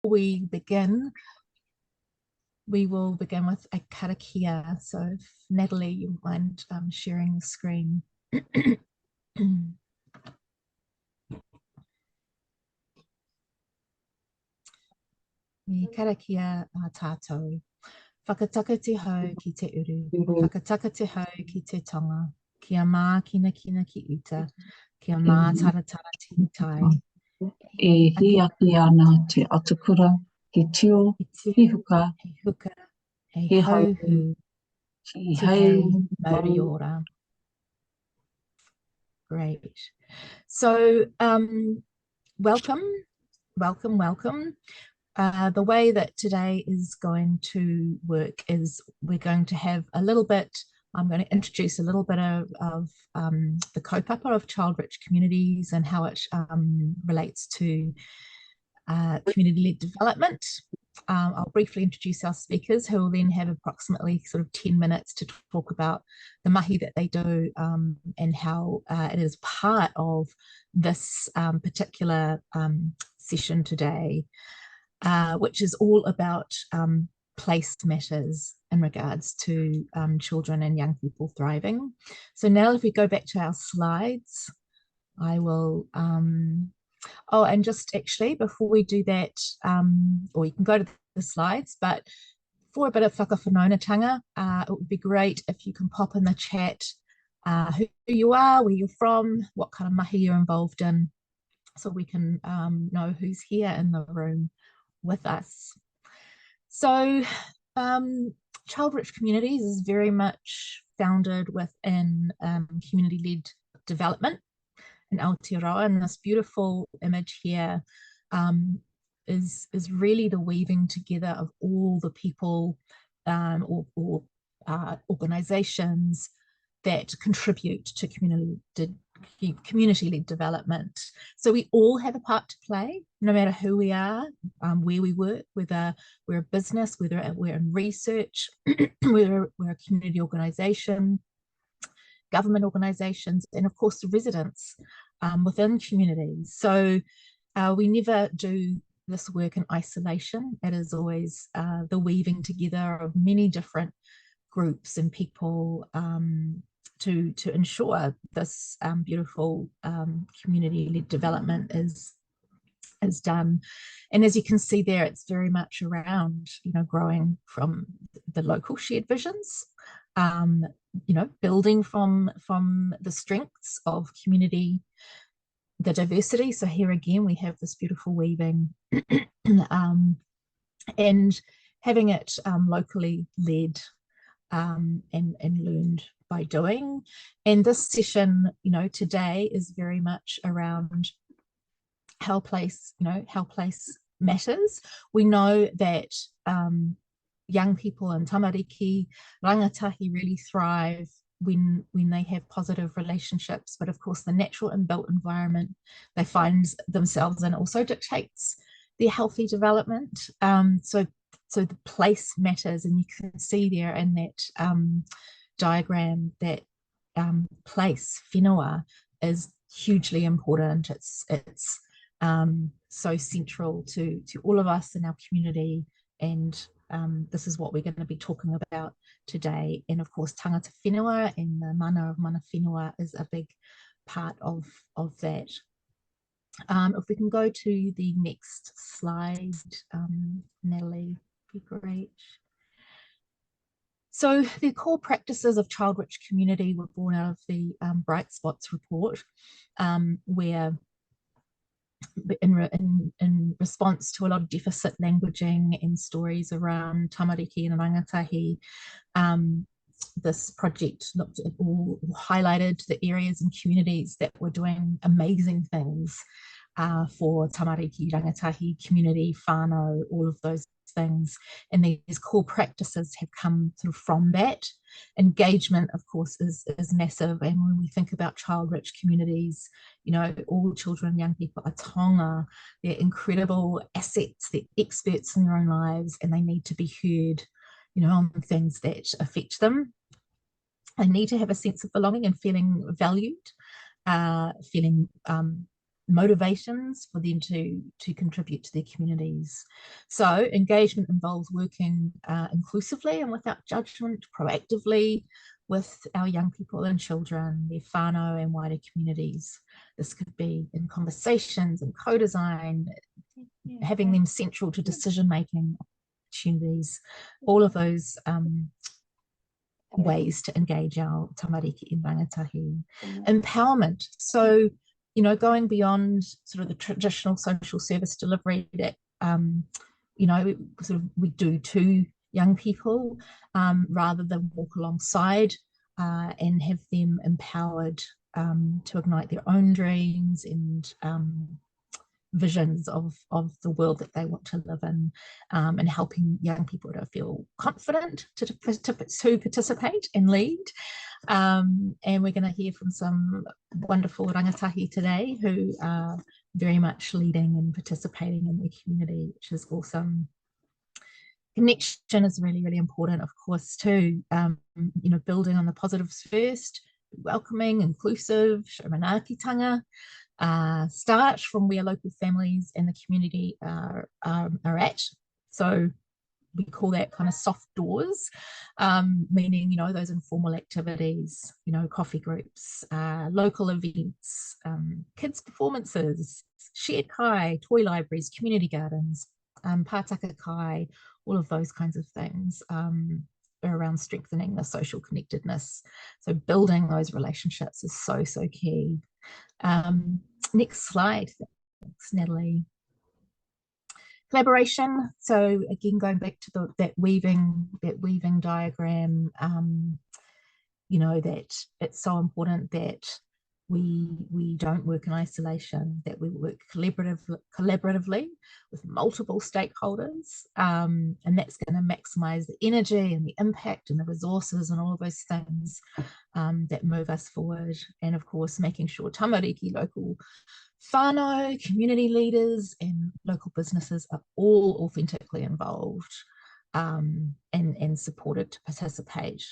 we begin, we will begin with a karakia. So if Natalie, you mind sharing the screen. Me karakia a tātou. Whakataka te hau ki te uru. Whakataka te hau ki te tonga. Kia mā kina kina ki uta. Kia mā taratara te tai. E hiaki ana te atukura, he tio, he huka, he huka, he hauhu, hauhu, ki hei mauri ora. Great. So welcome. The way that today is going to work is we're going to have a little bit, I'm going to introduce a little bit of the kaupapa of child-rich communities and how it relates to community-led development. I'll briefly introduce our speakers who will then have approximately sort of 10 minutes to talk about the mahi that they do and how it is part of this particular session today, which is all about place matters in regards to children and young people thriving. So now if we go back to our slides, I will oh, and just actually, before we do that, or you can go to the slides, but for a bit of whakawhanaungatanga, it would be great if you can pop in the chat who you are, where you're from, what kind of mahi you're involved in, so we can know who's here in the room with us. So child-rich communities is very much founded within community-led development in Aotearoa, and this beautiful image here is really the weaving together of all the people or organisations that contribute to community-led development. So we all have a part to play, no matter who we are, where we work, whether we're a business, whether we're in research, whether we're a community organisation, government organisations, and of course the residents within communities. So we never do this work in isolation. It is always the weaving together of many different groups and people to ensure this beautiful community-led development is done. And as you can see there, it's very much around, you know, growing from the local shared visions, you know, building from the strengths of community, the diversity. So here again, we have this beautiful weaving and having it locally led and learned by doing. And this session, you know, today is very much around how place, you know, how place matters. We know that young people in tamariki, rangatahi really thrive when they have positive relationships, but of course the natural inbuilt environment they find themselves in also dictates their healthy development. So the place matters, and you can see there in that diagram that place, whenua, is hugely important. It's so central to all of us in our community, and this is what we're going to be talking about today. And of course, tangata whenua and the mana of mana whenua is a big part of that. If we can go to the next slide, Natalie, be great. So the core practices of child-rich community were born out of the Bright Spots report, where in response to a lot of deficit languaging and stories around tamariki and rangatahi, this project looked at all, highlighted the areas and communities that were doing amazing things for tamariki, rangatahi, community, whānau, all of those things. And these core practices have come sort of from that. Engagement, of course, is massive. And when we think about child-rich communities, you know, all children and young people are tonga. They're incredible assets. They're experts in their own lives, and they need to be heard, you know, on things that affect them. They need to have a sense of belonging and feeling valued, feeling motivations for them to contribute to their communities. So engagement involves working inclusively and without judgment, proactively with our young people and children, their whānau and wider communities. This could be in conversations and co-design, having them central to decision-making opportunities, all of those ways to engage our tamariki and rangatahi. Empowerment. So, you know, going beyond sort of the traditional social service delivery that, you know, sort of we do to young people, rather than walk alongside and have them empowered to ignite their own dreams and visions of the world that they want to live in, and helping young people to feel confident to participate and lead. And we're going to hear from some wonderful rangatahi today who are very much leading and participating in their community, which is awesome. Connection is really, really important, of course, too. You know, building on the positives first, welcoming, inclusive, manaakitanga. Start from where local families and the community are at. So we call that kind of soft doors, meaning, you know, those informal activities, you know, coffee groups, local events, kids performances, shared kai, toy libraries, community gardens, pātaka kai, all of those kinds of things are around strengthening the social connectedness. So building those relationships is so, so key. Next slide. Thanks, Natalie. Collaboration. So again, going back to that weaving diagram, you know, that it's so important that we don't work in isolation, that we work collaboratively with multiple stakeholders, and that's going to maximize the energy and the impact and the resources and all of those things that move us forward. And of course, making sure tamariki, local whānau, community leaders and local businesses are all authentically involved and supported to participate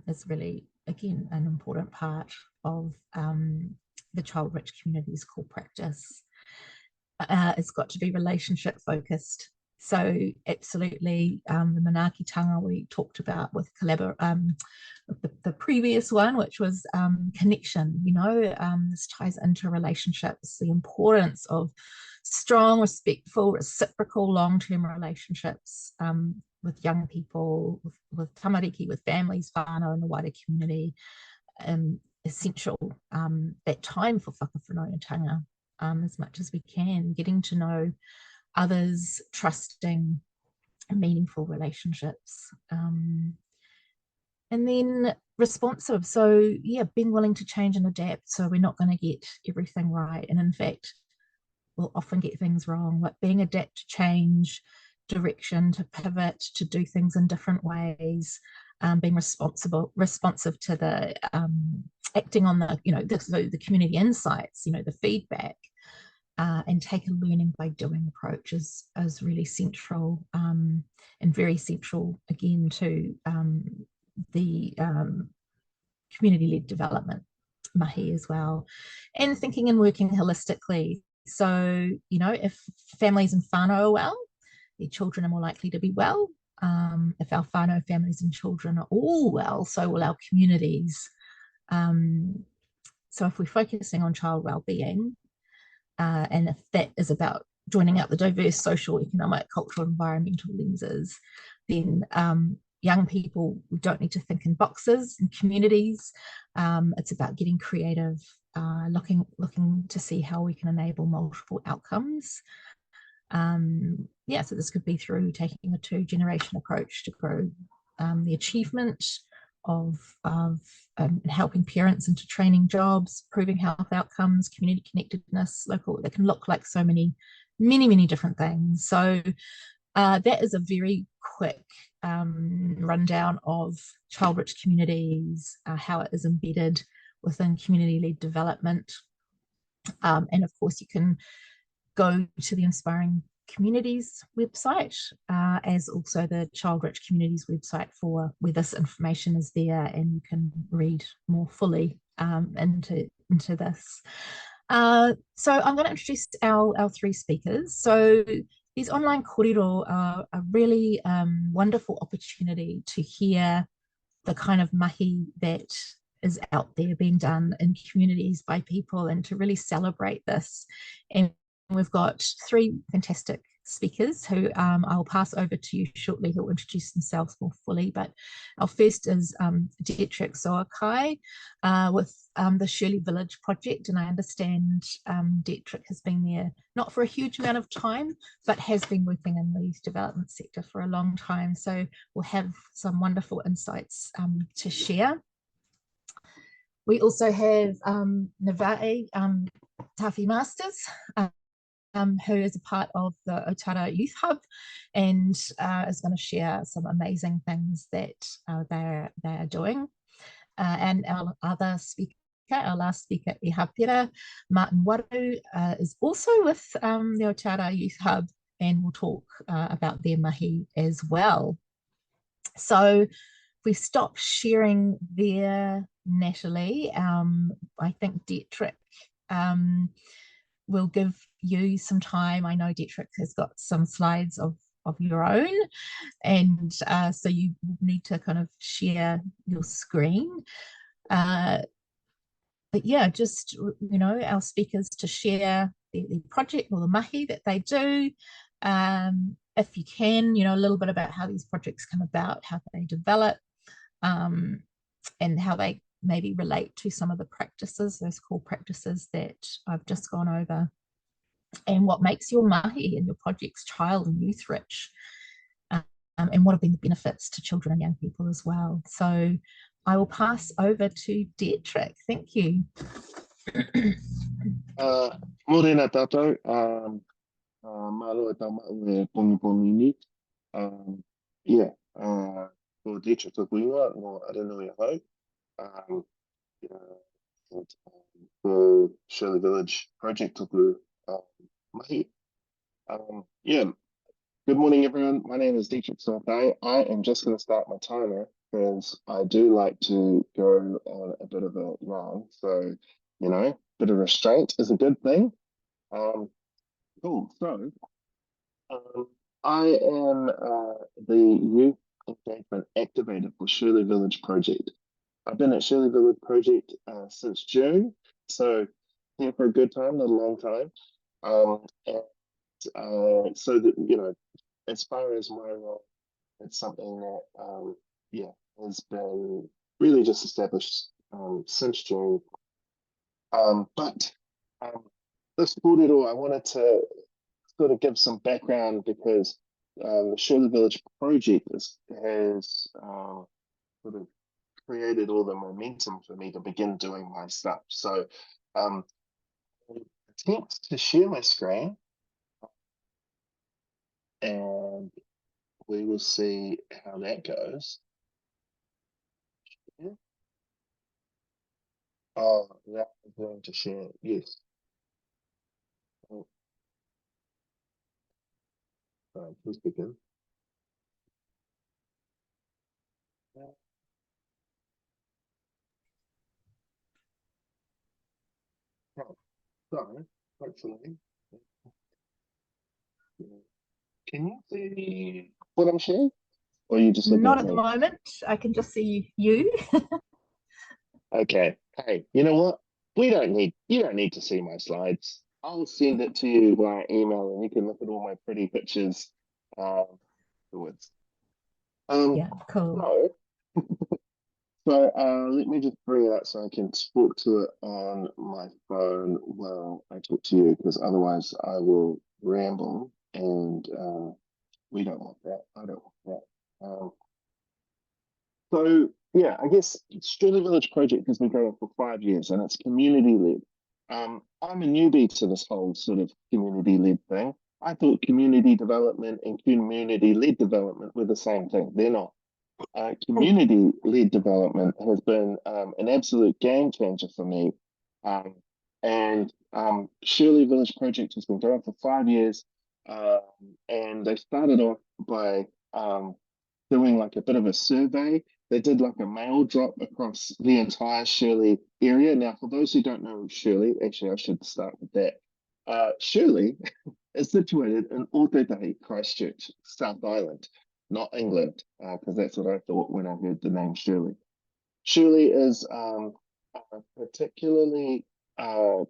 is really, again, an important part of the child-rich communities core practice. It's got to be relationship focused. So absolutely, the manaakitanga we talked about with the previous one, which was connection. You know, this ties into relationships, the importance of strong, respectful, reciprocal, long-term relationships with young people, with tamariki, with families, whānau, and the wider community. Essential, that time for whakawhanaungatanga as much as we can, getting to know others, trusting meaningful relationships. And then responsive. So yeah, being willing to change and adapt. So we're not going to get everything right. And in fact, we'll often get things wrong, like being adapt to change, direction, to pivot, to do things in different ways, being responsive to the acting on the, you know, the community insights, you know, the feedback, and take a learning by doing approach is really central, and very central again to the community-led development mahi as well, and thinking and working holistically. So, you know, if families and whānau are well, their children are more likely to be well. If our whānau families and children are all well, so will our communities. So if we're focusing on child well-being, and if that is about joining out the diverse social, economic, cultural, environmental lenses, then young people, we don't need to think in boxes and communities. It's about getting creative, looking to see how we can enable multiple outcomes. Yeah, so this could be through taking a two-generation approach to grow the achievement of helping parents into training jobs, improving health outcomes, community connectedness, local, that can look like so many different things. So that is a very quick rundown of child-rich communities, how it is embedded within community-led development. And of course, you can go to the Inspiring Communities website, as also the Child-Rich Communities website for where this information is there, and you can read more fully into this. So I'm going to introduce our three speakers. So these online kōrero are a really wonderful opportunity to hear the kind of mahi that is out there being done in communities by people and to really celebrate this. And we've got three fantastic speakers who I'll pass over to you shortly, who'll introduce themselves more fully. But our first is Dietrich Soakai with the Shirley Village project. And I understand Dietrich has been there not for a huge amount of time, but has been working in the youth development sector for a long time. So we'll have some wonderful insights to share. We also have Nevaeh, Tawhi-Marsters, who is a part of the Otara Youth Hub and is going to share some amazing things that they are doing. And our other speaker, our last speaker, Ihapera, Martin Waru, is also with the Otara Youth Hub and will talk about their mahi as well. So if we stop sharing there, Natalie, I think Dietrich will give you some time. I know Dietrich has got some slides of your own, and so you need to kind of share your screen. But yeah, just, you know, our speakers to share the project or the mahi that they do. If you can, you know, a little bit about how these projects come about, how they develop, and how they maybe relate to some of the practices, those core practices that I've just gone over, and what makes your mahi and your projects child and youth rich, and what have been the benefits to children and young people as well. So I will pass over to Dietrich. Thank you. Morena tātou, malo e tamau e pongi ni. Yeah, ko Dietrich toku ingoa, no Aranui Ahau. The Shirley Village project toku mahi. Yeah, good morning everyone. My name is Dietrich Soakai. I am just going to start my timer because I do like to go on a bit of a run. So, you know, a bit of restraint is a good thing. Cool. So, I am the youth engagement activator for Shirley Village Project. I've been at Shirley Village Project since June, so here for a good time, not a long time. And so that, you know, as far as my role, it's something that yeah, has been really just established since June. But this kōrero, I wanted to sort of give some background because the Shirley Village project has sort of created all the momentum for me to begin doing my stuff. So I attempt to share my screen and we will see how that goes. Yeah. Oh, that is going to share, yes. Oh. Please begin. So, hopefully, can you see what I'm sharing? Or are you just looking Not at at the me? moment. I can just see you. Okay. Hey, you know what? You don't need to see my slides. I'll send it to you via email and you can look at all my pretty pictures afterwards. Yeah, cool. So let me just bring it up so I can talk to it on my phone while I talk to you, because otherwise I will ramble and we don't want that. I don't want that. So yeah, I guess Shirley Village Project has been going for 5 years and it's community led. I'm a newbie to this whole sort of community led thing. I thought community development and community led development were the same thing. They're not. Community-led development has been an absolute game changer for me. And Shirley Village Project has been going for 5 years. And they started off by doing like a bit of a survey they did like a mail drop across the entire Shirley area. Now, for those who don't know Shirley, actually, I should start with that. Shirley is situated in Ōtautahi, Christchurch, South Island, not England, because that's what I thought when I heard the name Shirley. Shirley is a particularly cool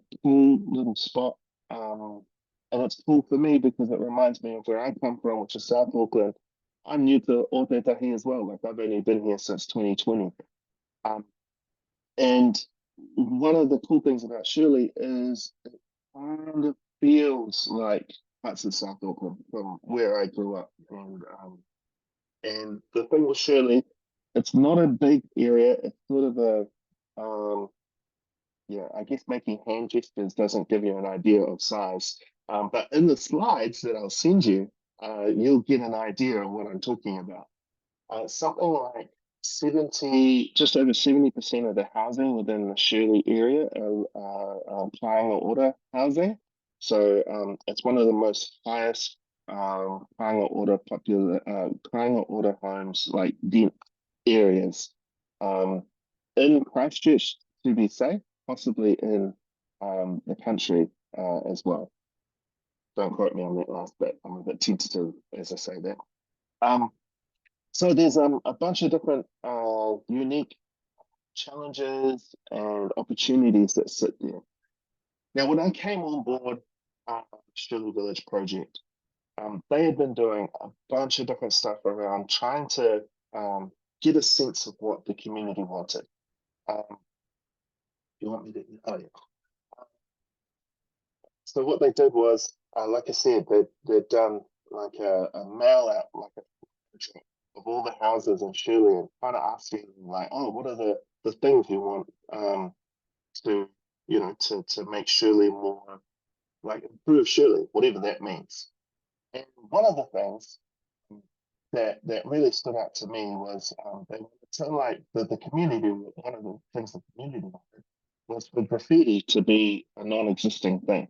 little spot, and it's cool for me because it reminds me of where I come from, which is South Auckland. I'm new to Ōtautahi as well. Like, I've only been here since 2020. And one of the cool things about Shirley is it kind of feels like parts of South Auckland from where I grew up. And the thing with Shirley, it's not a big area. It's sort of a, yeah, I guess making hand gestures doesn't give you an idea of size. But in the slides that I'll send you, you'll get an idea of what I'm talking about. Something like 70, just over 70% of the housing within the Shirley area are triangle order housing. So it's one of the most highest triangle order homes, like dense areas in Christchurch, to be safe, possibly in the country as well. Don't quote me on that last bit. I'm a bit tentative as I say that. So there's a bunch of different unique challenges and opportunities that sit there. Now, when I came on board Shirley Village project, they had been doing a bunch of different stuff around trying to get a sense of what the community wanted. You want me to? Oh, yeah. So what they did was, like I said, they'd done like a mail out, like a of all the houses in Shirley, and kind of asking them, like, oh, what are the things you want to, you know, to make Shirley more, like, improve Shirley, whatever that means. And one of the things that really stood out to me was they wanted to, like, the community, one of the things the community wanted was for graffiti to be a non-existing thing.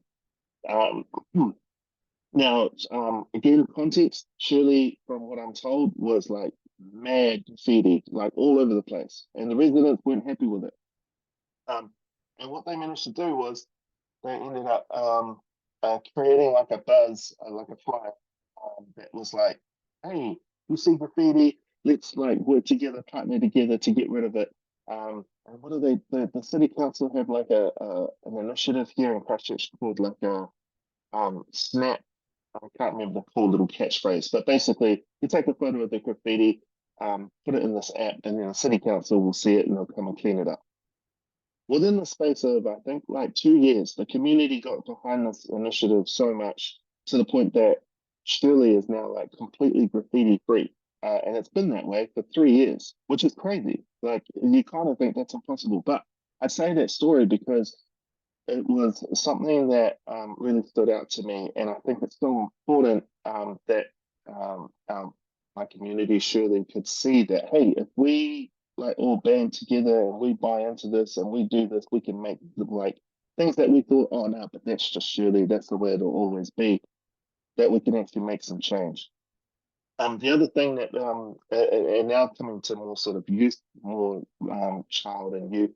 Now, again, context, Shirley, from what I'm told, was like mad graffiti, like all over the place. And the residents weren't happy with it. And what they managed to do was they ended up creating like a buzz, like a flyer that was like, hey, you see graffiti, let's like work together, partner together to get rid of it. And what do the city council have like an initiative here in Christchurch called like a snap. I can't remember the cool little catchphrase, but basically you take a photo of the graffiti, put it in this app, and then the city council will see it and they'll come and clean it up. Within the space of, I think, like 2 years, the community got behind this initiative so much to the point that Shirley is now like completely graffiti free. And it's been that way for 3 years, which is crazy. Like, you kind of think that's impossible. But I say that story because it was something that really stood out to me, and I think it's so important that my community surely could see that, hey, if we like all band together and we buy into this and we do this, we can make like things that we thought, oh no, but that's just Shirley, that's the way it'll always be, that we can actually make some change. The other thing that, and now coming to more sort of youth, more child and youth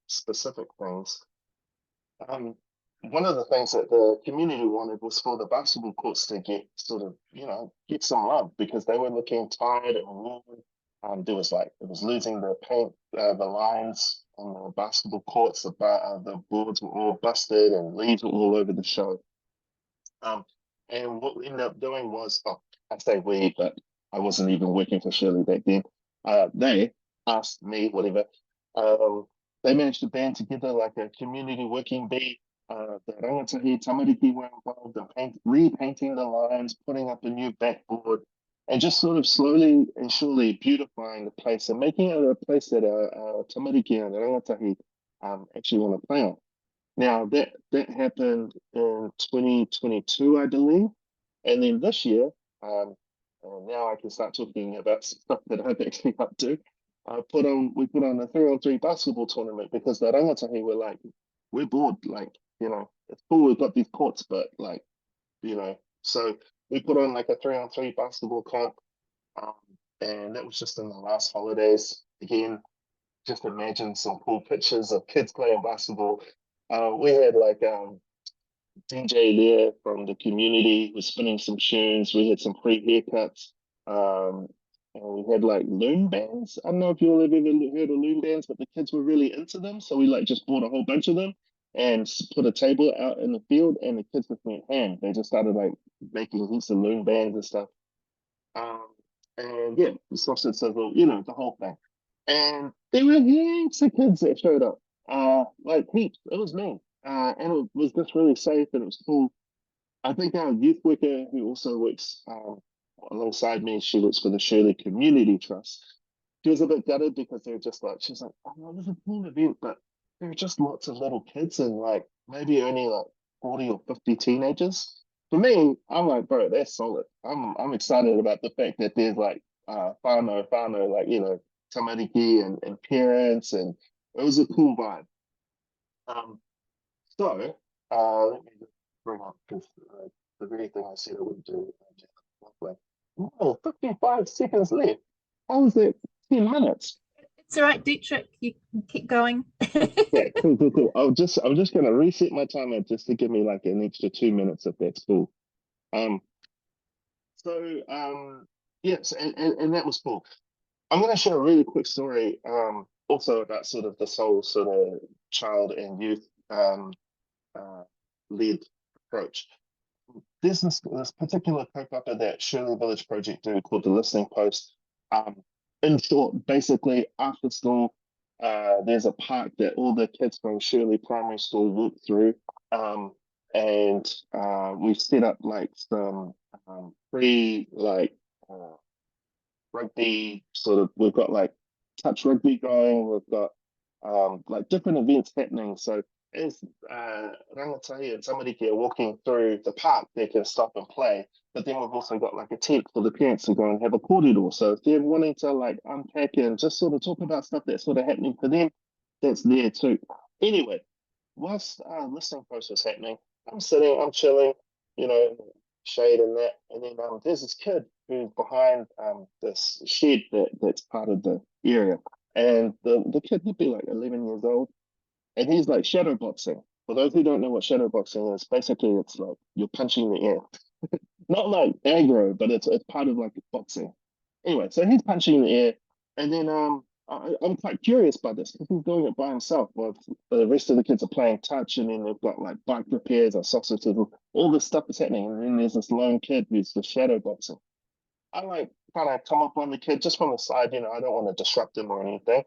specific things, one of the things that the community wanted was for the basketball courts to get sort of, you know, get some love because they were looking tired and worn. There was like, it was losing the paint, the lines on the basketball courts, the boards were all busted and leaves were all over the show. And what we ended up doing was, oh, I say we, but I wasn't even working for Shirley back then. They asked me, whatever, they managed to band together like a community working bee. The rangatahi, tamariki were involved in repainting the lines, putting up a new backboard, and just sort of slowly and surely beautifying the place and making it a place that our tamariki and the rangatahi actually want to play on. Now, that happened in 2022, I believe. And then this year, now I can start talking about stuff that I've actually up to. We put on a 3-on-3 basketball tournament because the rangatahi were like, we're bored, like, you know, it's cool, we've got these courts, but like, you know, so we put on like a 3-on-3 basketball comp, and that was just in the last holidays. Again, just imagine some cool pictures of kids playing basketball. We had like DJ there from the community was spinning some tunes. We had some free haircuts. And we had like loom bands. I don't know if you all have ever heard of loom bands, but the kids were really into them. So we like just bought a whole bunch of them and put a table out in the field, and the kids just went ham. They just started like making heaps of loom bands and stuff. And yeah, the sausage sizzle, you know, the whole thing. And there were heaps of kids that showed up, like heaps. It was me. And it was just really safe, and it was cool. I think our youth worker, who also works alongside me, she works for the Shirley Community Trust. She was a bit gutted because they were just like, she's like, oh, no, this is a cool event, but there are just lots of little kids and like maybe only like 40 or 50 teenagers. For me, I'm like, bro, that's solid. I'm excited about the fact that there's like whānau, like, you know, tamariki and parents, and it was a cool vibe. So let me just bring up this, the very thing I said I would do. Oh, 55 seconds left. How was it 10 minutes? It's all right, Dietrich. You can keep going. Yeah, cool. I'm just gonna reset my timer just to give me like an extra 2 minutes if that's cool. Yes, and that was cool. I'm gonna share a really quick story, also about sort of this whole sort of child and youth led approach. There's this particular kaupapa that Shirley Village Project do called the Listening Post. In short, basically after school, there's a park that all the kids from Shirley Primary School walk through, and we've set up like some free like rugby sort of. We've got like touch rugby going. We've got like different events happening. So as rangatahi and tamariki are walking through the park, they can stop and play. But then we've also got like a tent for the parents to go and have a kōrero. So if they're wanting to like unpack and just sort of talk about stuff that's sort of happening for them, that's there too. Anyway, whilst listening post was happening, I'm sitting, I'm chilling, you know, shade and that. And then there's this kid who's behind this shed that's part of the area. And the kid would be like 11 years old. And he's like shadow boxing. For those who don't know what shadow boxing is, basically it's like you're punching the air. Not like aggro, but it's part of like boxing. Anyway, so he's punching the air, and then I'm quite curious by this because he's doing it by himself. While the rest of the kids are playing touch, and then they've got like bike repairs or sausage, all this stuff is happening. And then there's this lone kid who's the shadow boxing. I like kind of come up on the kid just from the side, you know, I don't want to disrupt him or anything.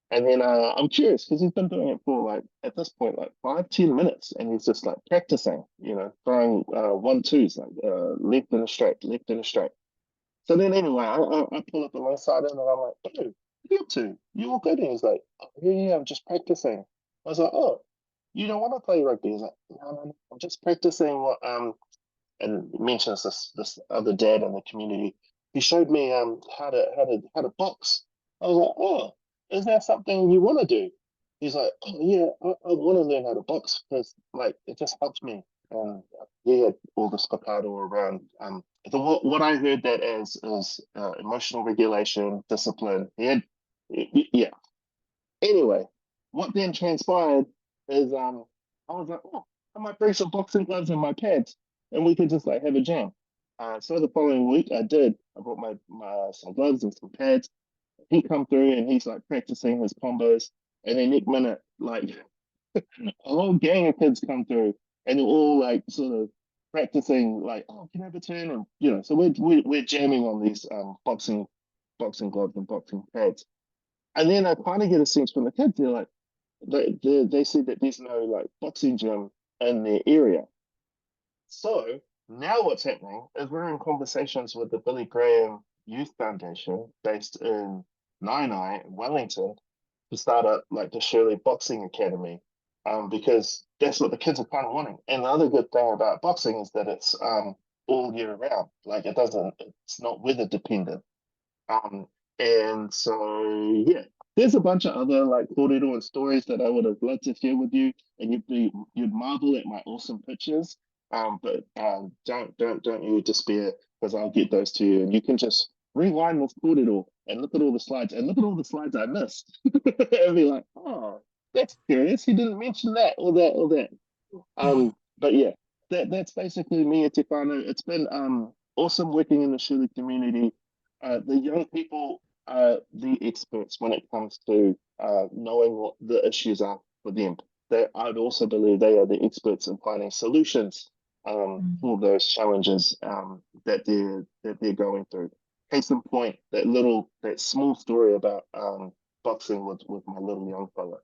And then I'm curious because he's been doing it for like, at this point, like 5-10 minutes. And he's just like practicing, you know, throwing 1-2s, like left and a straight, left and a straight. So then anyway, I pull up alongside him and I'm like, dude, what are you up to? You all good? And he's like, oh, yeah, I'm just practicing. I was like, oh, you don't want to play rugby? He's like, no, I'm just practicing what, and mentions this other dad in the community. He showed me how to box. I was like, oh, is that something you want to do? He's like, oh yeah, I want to learn how to box because like it just helps me. And he had all this papado around. What I heard that as is emotional regulation, discipline. Yeah. Anyway, what then transpired is I was like, oh, I might bring some boxing gloves and my pads, and we could just like have a jam. So the following week I did. I brought my some gloves and some pads. He come through and he's like practicing his combos, and then next minute, like a whole gang of kids come through, and they're all like sort of practicing, like, oh, can I have a turn? And you know, so we're jamming on these boxing gloves and boxing pads. And then I kind of get a sense from the kids, they're like, they said that there's no like boxing gym in their area. So now what's happening is we're in conversations with the Billy Graham Youth Foundation based in Nainai, Wellington, to start up like the Shirley Boxing Academy, because that's what the kids are kind of wanting. And the other good thing about boxing is that it's all year round. Like it's not weather dependent. And so yeah, there's a bunch of other like kōrero and stories that I would have loved to share with you, and you'd marvel at my awesome pictures. But don't you despair, because I'll get those to you, and you can just rewind this Kōrero and look at all the slides and look at all the slides I missed. And be like, oh, that's curious. He didn't mention that or that or that. But yeah, that's basically me at Te Whānau. It's been awesome working in the Shuli community. The young people are the experts when it comes to knowing what the issues are for them. I'd also believe they are the experts in finding solutions for those challenges that they're going through. Case in point, that small story about boxing with my little young fella.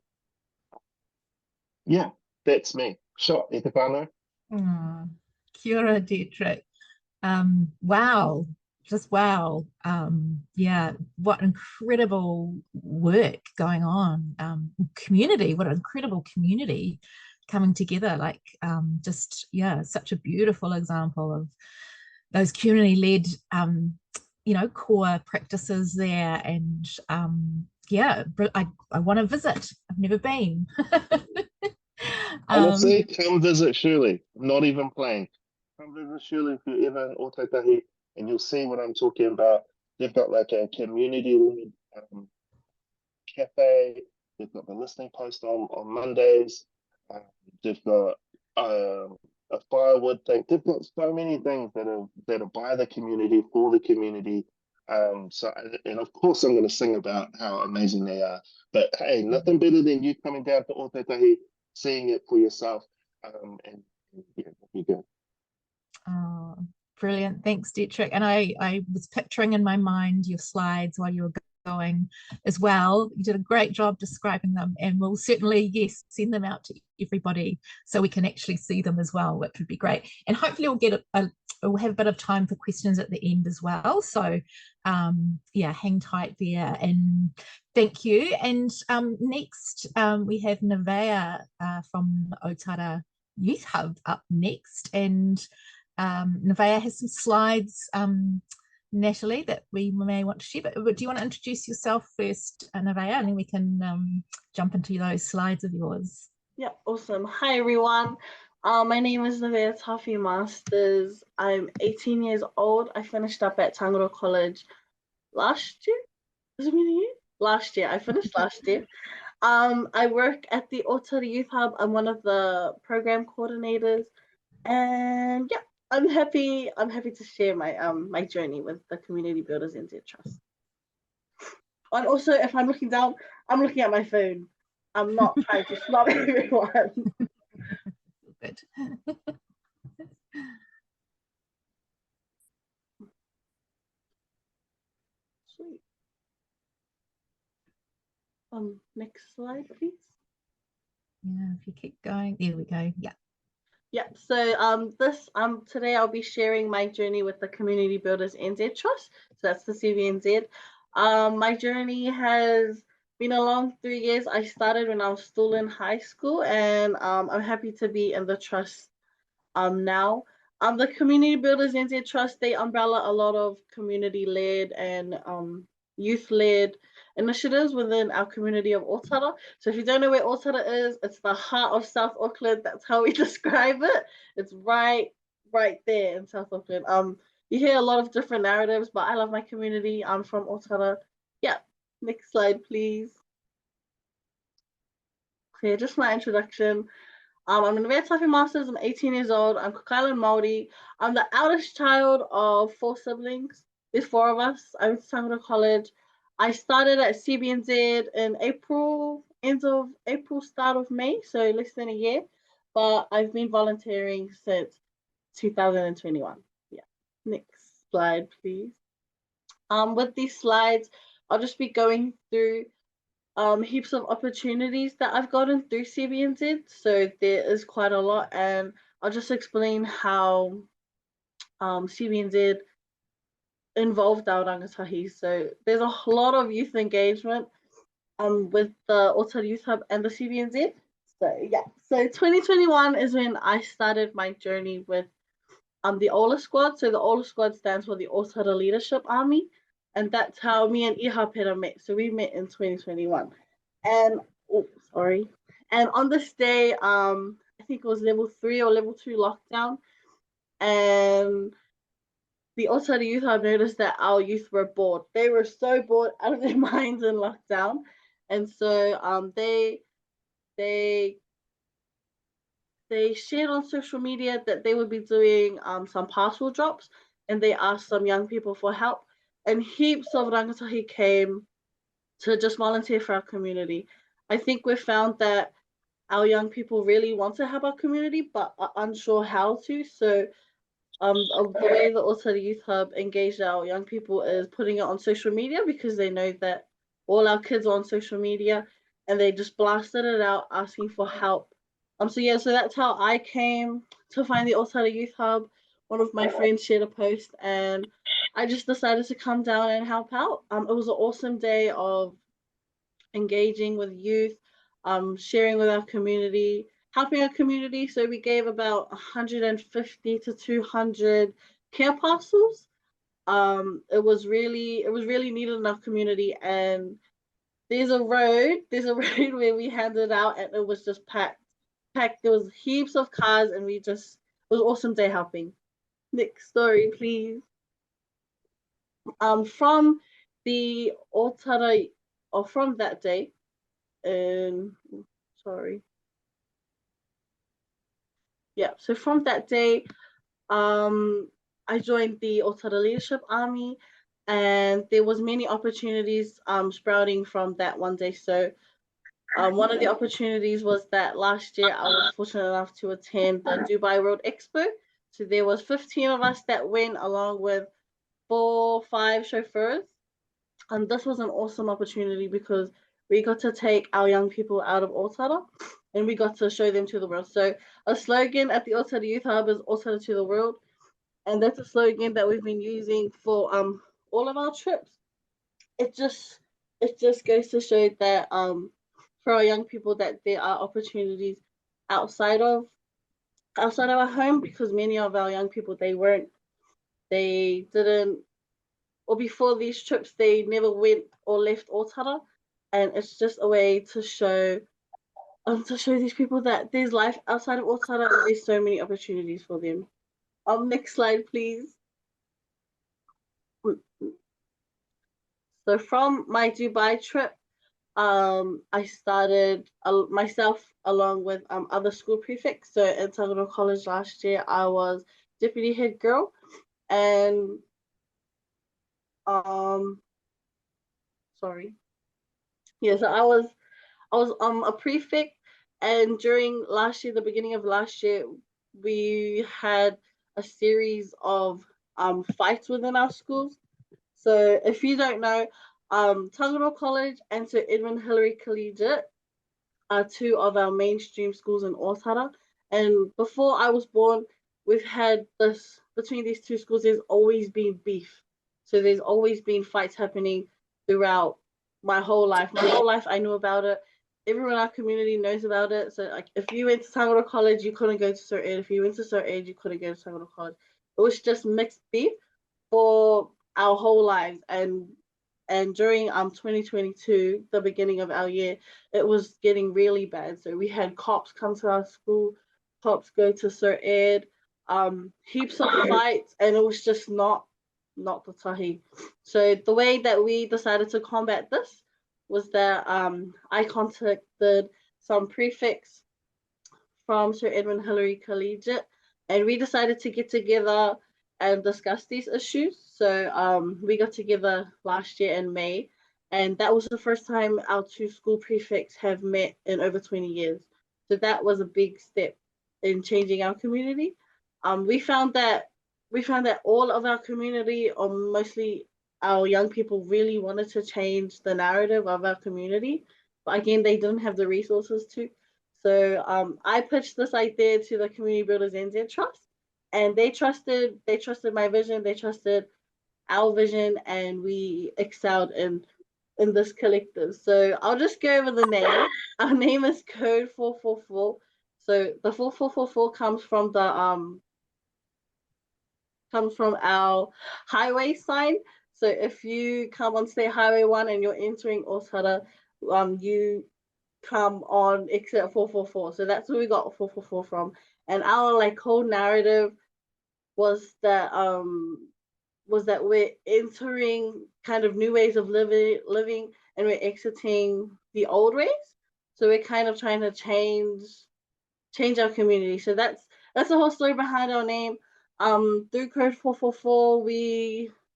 Yeah, that's me. Sure, e te whānau. Kia ora, Dietrich. Wow, just wow. Yeah, what incredible work going on. Community, what an incredible community coming together. Like, just, yeah, such a beautiful example of those community-led, core practices there. And yeah, I want to visit. I've never been. Honestly, come visit Shuli. I'm not even playing. Come visit Shuli if you're ever in Ōtautahi, and you'll see what I'm talking about. They've got like a community cafe. They've got the listening post on Mondays. They've got a firewood thing. They've got so many things that are by the community, for the community. And of course I'm going to sing about how amazing they are. But hey, nothing better than you coming down to Ōtautahi, seeing it for yourself, and yeah, that'd be good. Oh, brilliant. Thanks, Dietrich. And I was picturing in my mind your slides while you were going as well. You did a great job describing them, and we'll certainly, yes, send them out to everybody so we can actually see them as well, which would be great. And hopefully we'll have a bit of time for questions at the end as well. So yeah, hang tight there, and thank you. And next we have Nevaeh from Otara Youth Hub up next, and Nevaeh has some slides, Natalie, that we may want to share. But do you want to introduce yourself first, Nevaeh, and then we can jump into those slides of yours? Yeah, awesome. Hi, everyone. My name is Nevaeh Tawhi-Marsters. I'm 18 years old. I finished up at Tangaro College last year. Has it been a year? Last year. I finished last year. I work at the Otara Youth Hub. I'm one of the program coordinators. And yeah, I'm happy to share my journey with the Community Builders NZ Trust. And also, if I'm looking down, I'm looking at my phone. I'm not trying to snub everyone. Good. Sweet. Next slide, please. Yeah, if you keep going, there we go. Yeah. Yeah, so today I'll be sharing my journey with the Community Builders NZ Trust. So that's the CBNZ. My journey has been a long 3 years. I started when I was still in high school, and I'm happy to be in the trust now. The Community Builders NZ Trust, they umbrella a lot of community-led and youth-led initiatives within our community of Otara. So if you don't know where Otara is, it's the heart of South Auckland. That's how we describe it. It's right there in South Auckland. You hear a lot of different narratives, but I love my community. I'm from Otara. Yeah, next slide, please. Okay, just my introduction. I'm Nevaeh Tawhi-Marsters. I'm 18 years old. I'm Cook Island Māori. I'm the eldest child of 4 siblings. There's 4 of us. I went to Tangaro College. I started at CBNZ in April, end of April, start of May, so less than a year. But I've been volunteering since 2021. Yeah. Next slide, please. With these slides, I'll just be going through heaps of opportunities that I've gotten through CBNZ. So there is quite a lot, and I'll just explain how CBNZ involved our rangatahi. So there's a lot of youth engagement with the Otara Youth Hub and the CBNZ. So yeah, so 2021 is when I started my journey with the OLA Squad. So the OLA Squad stands for the Otara Leadership Army, and that's how me and Ihapera met. So we met in 2021. And and on this day, I think it was level 3 or level 2 lockdown, and the Otara youth Hub noticed that our youth were bored. They were so bored out of their minds in lockdown. And so they shared on social media that they would be doing some parcel drops, and they asked some young people for help. And heaps of rangatahi came to just volunteer for our community. I think we found that our young people really want to help our community, but are unsure how to. So the way the Otara Youth Hub engaged our young people is putting it on social media, because they know that all our kids are on social media, and they just blasted it out asking for help. So that's how I came to find the Otara Youth Hub. One of my friends shared a post, and I just decided to come down and help out. It was an awesome day of engaging with youth, sharing with our community, helping our community. So we gave about 150 to 200 care parcels. It was really needed in our community, and there's a road where we handed out, and it was just packed. There was heaps of cars, and it was an awesome day helping. Next story, please. From the Otara, or from that day, so from that day, I joined the Otara Leadership Army, and there was many opportunities sprouting from that one day. So one of the opportunities was that last year I was fortunate enough to attend the Dubai World Expo. So there was 15 of us that went, along with 4-5 chauffeurs. And this was an awesome opportunity because we got to take our young people out of Otara, and we got to show them to the world. So a slogan at the Otara Youth Hub is Otara to the world. And that's a slogan that we've been using for all of our trips. It just goes to show that for our young people, that there are opportunities outside of our home, because many of our young people, they didn't, or before these trips, they never went or left Otara. And it's just a way to show these people that there's life outside of Otara, and there's so many opportunities for them. Next slide, please. So from my Dubai trip, I started myself along with other school prefects. So in Tawhi College last year, I was deputy head girl, and so I was a prefect, and during last year, the beginning of last year, we had a series of fights within our schools. So if you don't know, Tawhi College and Sir Edmund Hillary Collegiate are two of our mainstream schools in Otara. And before I was born, we've had this, between these two schools, there's always been beef. So there's always been fights happening throughout my whole life. My whole life I knew about it. Everyone in our community knows about it. So like, if you went to Tawhi College, you couldn't go to Sir Ed. If you went to Sir Ed, you couldn't go to Tawhi College. It was just mixed beef for our whole lives. And during 2022, the beginning of our year, it was getting really bad. So we had cops come to our school, cops go to Sir Ed, heaps of fights, and it was just not the tahi. So the way that we decided to combat this was that I contacted some prefects from Sir Edmund Hillary Collegiate, and we decided to get together and discuss these issues. So we got together last year in May, and that was the first time our two school prefects have met in over 20 years. So that was a big step in changing our community. We found that all of our community, or mostly our young people, really wanted to change the narrative of our community, but again, they didn't have the resources to. So I pitched this idea to the Community Builders NZ Trust, and they trusted my vision, they trusted our vision, and we excelled in this collective. So I'll just go over the name. Our name is Code 444. So the 4444 comes from our highway sign. So if you come on State Highway 1 and you're entering Otara, you come on exit 444. So that's where we got 444 from. And our whole narrative was that was that we're entering kind of new ways of living, and we're exiting the old ways. So we're kind of trying to change our community. So that's the whole story behind our name. Through Code 444,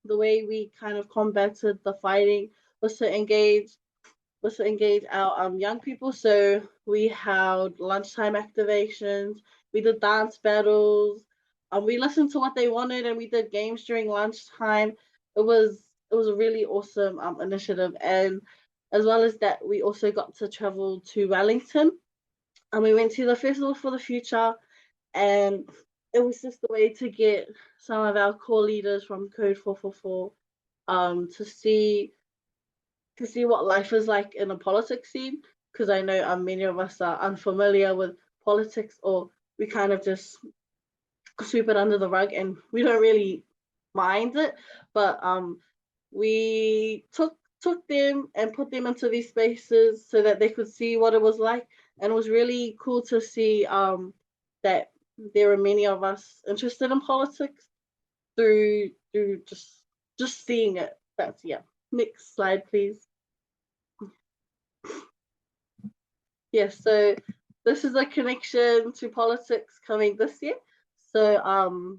the way we kind of combated the fighting was to engage our young people. So we held lunchtime activations, we did dance battles, we listened to what they wanted, and we did games during lunchtime. It was a really awesome initiative, and as well as that, we also got to travel to Wellington, and we went to the Festival for the Future, and it was just a way to get some of our core leaders from Code 444 to see what life is like in a politics scene, because I know many of us are unfamiliar with politics, or we kind of just sweep it under the rug and we don't really mind it. But we took them and put them into these spaces so that they could see what it was like, and it was really cool to see that there were many of us interested in politics through just seeing it. That's, yeah. Next slide, please. Yes, so this is a connection to politics coming this year. So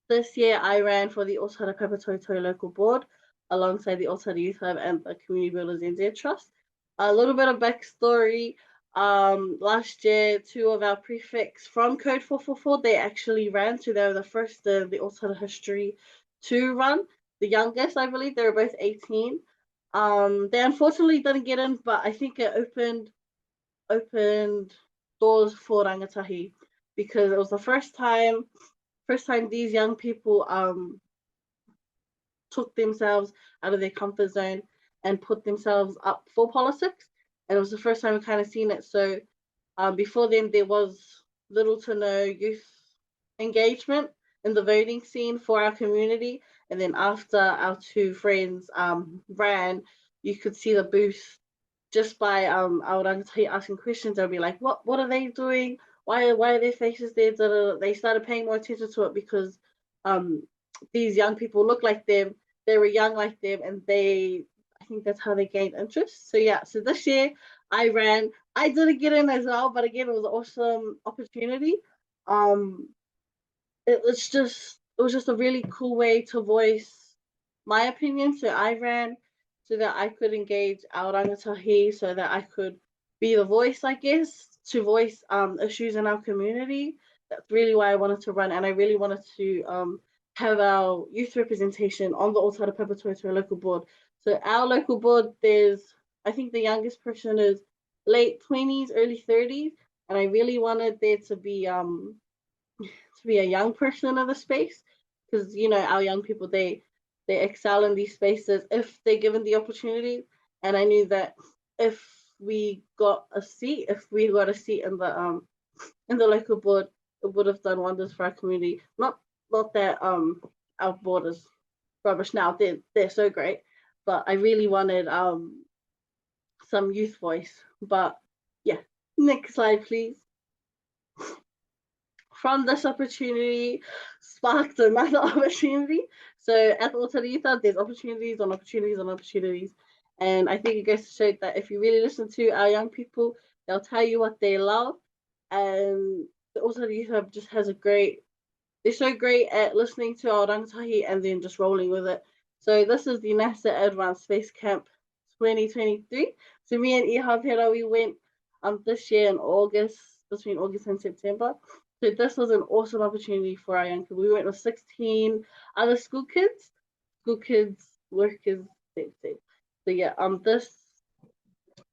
this year I ran for the Otara Papatoetoe local board alongside the Otara Youth Hub and the Community Builders NZ Trust. A little bit of backstory. Last year, 2 of our prefects from Code 444, they actually ran, so they were the first in the Otara history to run. The youngest, I believe, they were both 18. They unfortunately didn't get in, but I think it opened doors for rangatahi, because it was the first time these young people took themselves out of their comfort zone and put themselves up for politics, and it was the first time we kind of seen it. So before then, there was little to no youth engagement in the voting scene for our community, and then after our 2 friends ran, you could see the boost just by our rangatahi asking questions. They'll be like, what are they doing? Why are their faces there? They started paying more attention to it because these young people look like them, they were young like them, and I think that's how they gained interest. So yeah, so this year I ran. I didn't get in as well, but again, it was an awesome opportunity. It was just a really cool way to voice my opinion. So I ran so that I could engage our rangatahi, so that I could be the voice, I guess, to voice issues in our community. That's really why I wanted to run, and I really wanted to have our youth representation on the Otara Papatoetoe local board. So our local board, I think the youngest person is late 20s, early 30s, and I really wanted there to be a young person in the space, because our young people, they excel in these spaces if they're given the opportunity. And I knew that if we got a seat in the local board, it would have done wonders for our community. Not that our board is rubbish now, they're so great, but I really wanted some youth voice. But yeah, next slide, please. From this opportunity sparked another opportunity. So at the Otara Youth Hub, there's opportunities on opportunities on opportunities. And I think it goes to show that if you really listen to our young people, they'll tell you what they love. And the Otara Youth Hub just they're so great at listening to our rangatahi and then just rolling with it. So this is the NASA Advanced Space Camp 2023. So me and Ihapera, we went this year in August, between August and September. So this was an awesome opportunity for our young people. We went with 16 other school kids, workers, same. So yeah,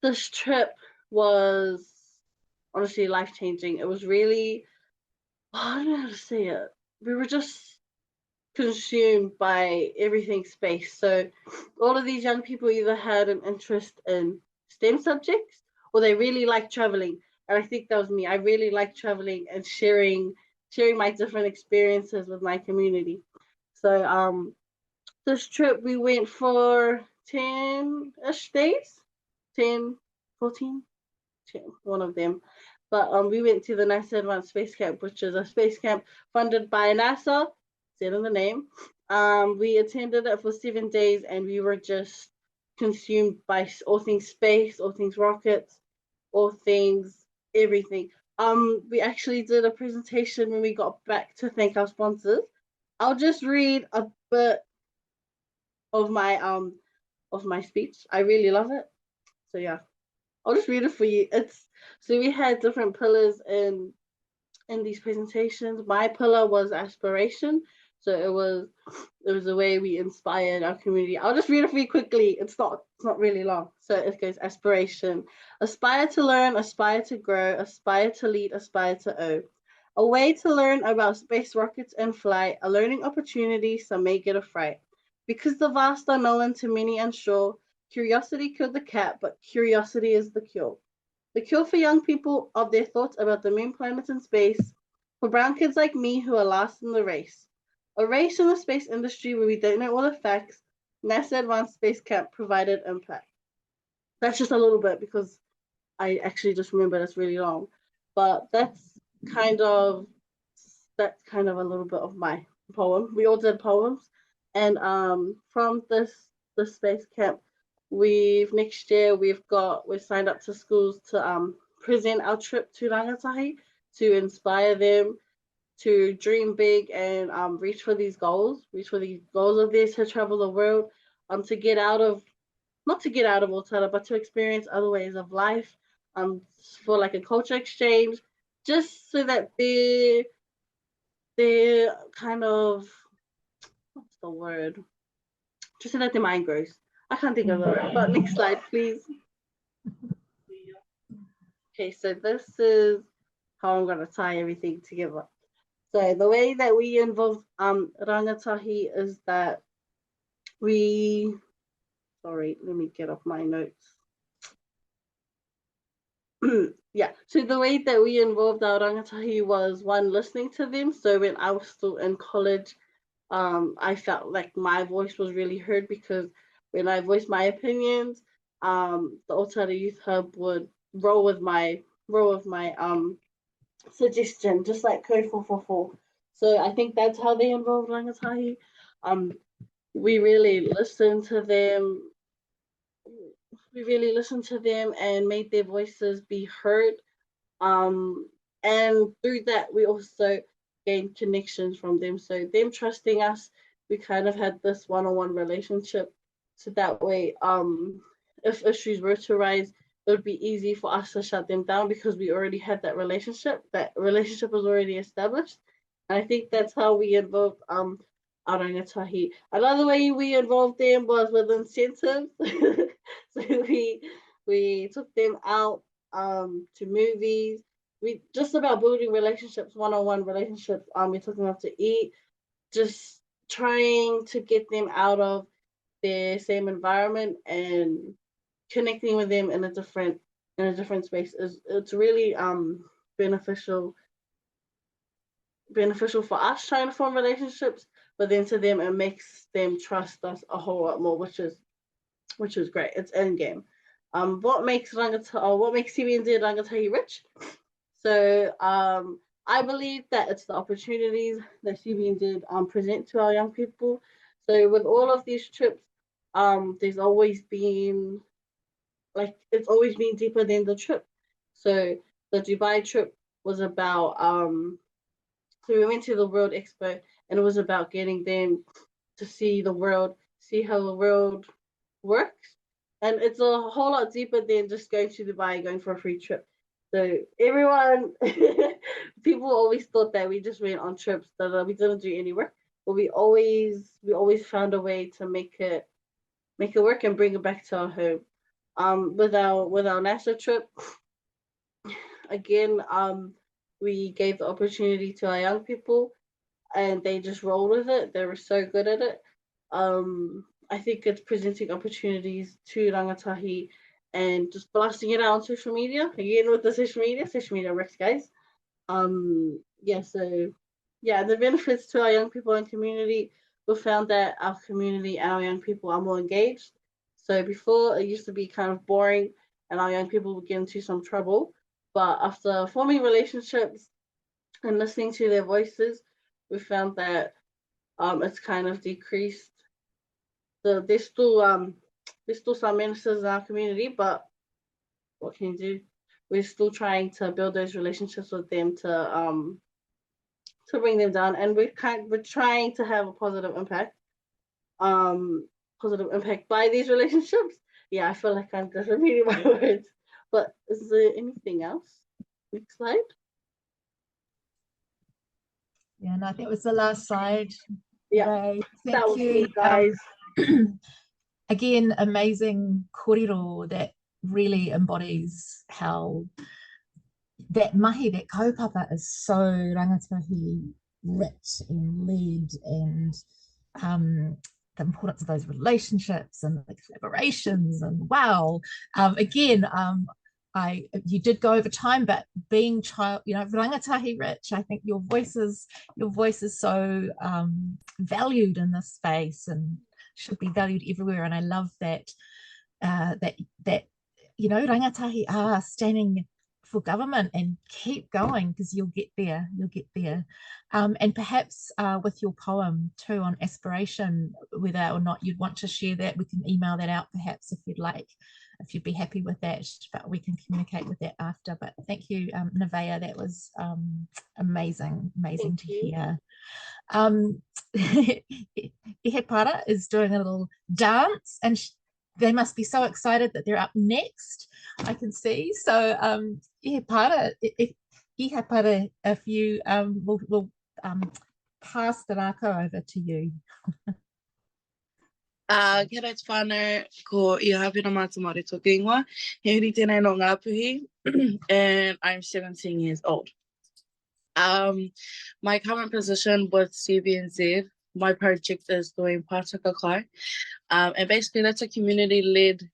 this trip was honestly life-changing. It was really, I don't know how to say it. We were just consumed by everything space. So all of these young people either had an interest in STEM subjects, or they really liked traveling. And I think that was me. I really like traveling and sharing my different experiences with my community. So this trip, we went for 10-ish days, 10, 14, 10, one of them. But we went to the NASA Advanced Space Camp, which is a space camp funded by NASA, said in the name, We attended it for 7 days, and we were just consumed by all things space, all things rockets, all things everything. We actually did a presentation when we got back to thank our sponsors. I'll just read a bit of my speech. I really love it. So yeah, I'll just read it for you. So we had different pillars in these presentations. My pillar was aspiration. So it was the way we inspired our community. I'll just read it for you quickly. It's not really long. So it goes: aspiration. Aspire to learn, aspire to grow, aspire to lead, aspire to own. A way to learn about space rockets and flight, a learning opportunity, some may get a fright. Because the vast unknown to many unsure, curiosity killed the cat, but curiosity is the cure. The cure for young people of their thoughts about the moon, planets, and space. For brown kids like me who are last in the race. A race in the space industry where we don't know all the facts. NASA Advanced Space Camp provided impact. That's just a little bit because I actually just remember that's really long. But that's kind of a little bit of my poem. We all did poems. And from this space camp, next year we've signed up to schools to present our trip to Rangatahi to inspire them to dream big and reach for these goals of theirs, to travel the world, to get out of not to get out of Otara, but to experience other ways of life, for like a culture exchange, just so that they're kind of, what's the word? Just so that their mind grows. I can't think of it, but next slide, please. Okay, so this is how I'm gonna tie everything together. So the way that we involve rangatahi is that sorry, let me get off my notes. Yeah, so the way that we involved our rangatahi was, one, listening to them. So when I was still in college, I felt like my voice was really heard, because when I voiced my opinions, the Otara Youth Hub would roll with my suggestion, just like Code 444. So I think that's how they involved rangatahi. We really listened to them. We really listened to them and made their voices be heard. And through that, we also gained connections from them. So them trusting us, we kind of had this one-on-one relationship. So that way, if issues were to arise, it would be easy for us to shut them down, because we already had that relationship. That relationship was already established. And I think that's how we involved our rangatahi. Another way we involved them was with incentives. So we took them out to movies. We just about building relationships, one-on-one relationships. We took them out to eat, just trying to get them out of their same environment and connecting with them in a different space. It's really beneficial for us trying to form relationships, but then to them it makes them trust us a whole lot more, which is great. It's end game. What makes CBNZ Rangatahi rich? So I believe that it's the opportunities that CBNZ present to our young people. So with all of these trips, there's always been, it's always been deeper than the trip. So the Dubai trip was about so we went to the World Expo, and it was about getting them to see the world, see how the world works. And it's a whole lot deeper than just going to Dubai, going for a free trip. So everyone, people always thought that we just went on trips, that we didn't do any work, but we always found a way to make it work and bring it back to our home. With our NASA trip, again, we gave the opportunity to our young people, and they just rolled with it. They were so good at it. I think it's presenting opportunities to rangatahi and just blasting it out on social media. Again, with the social media works, guys. The benefits to our young people and community, we found that our community and our young people are more engaged. So before, it used to be kind of boring and our young people would get into some trouble. But after forming relationships and listening to their voices, we found that it's kind of decreased. There's still some ministers in our community, but what can you do? We're still trying to build those relationships with them to bring them down, and we're trying to have a positive impact by these relationships. Yeah, I feel like I'm just repeating my words, but is there anything else? Next slide. Yeah, no, I think it was the last slide. Yeah, Ray. that Thank was you, me, guys. Again, amazing kōrero that really embodies how that mahi, that kaupapa is so rangatahi rich and led, and the importance of those relationships and the collaborations, and wow, again, you did go over time, but being rangatahi rich, I think your voice is so valued in this space and should be valued everywhere. And I love that rangatahi are standing for government, and keep going, because you'll get there. And perhaps with your poem too on aspiration, whether or not you'd want to share that, we can email that out perhaps if you'd like, if you'd be happy with that, but we can communicate with that after. But thank you, Nevaeh, that was amazing to hear. Ihapera is doing a little dance, and they must be so excited that they're up next, I can see. So Ihapera, if you we'll pass the rākau over to you. Kia rai te whānau, ko Ihapera mātamari tōku ingoa. He uri tēnei no ngā puhi, and I'm 17 years old. My current position with CBNZ, my project is doing pātaka kai. And basically that's a community-led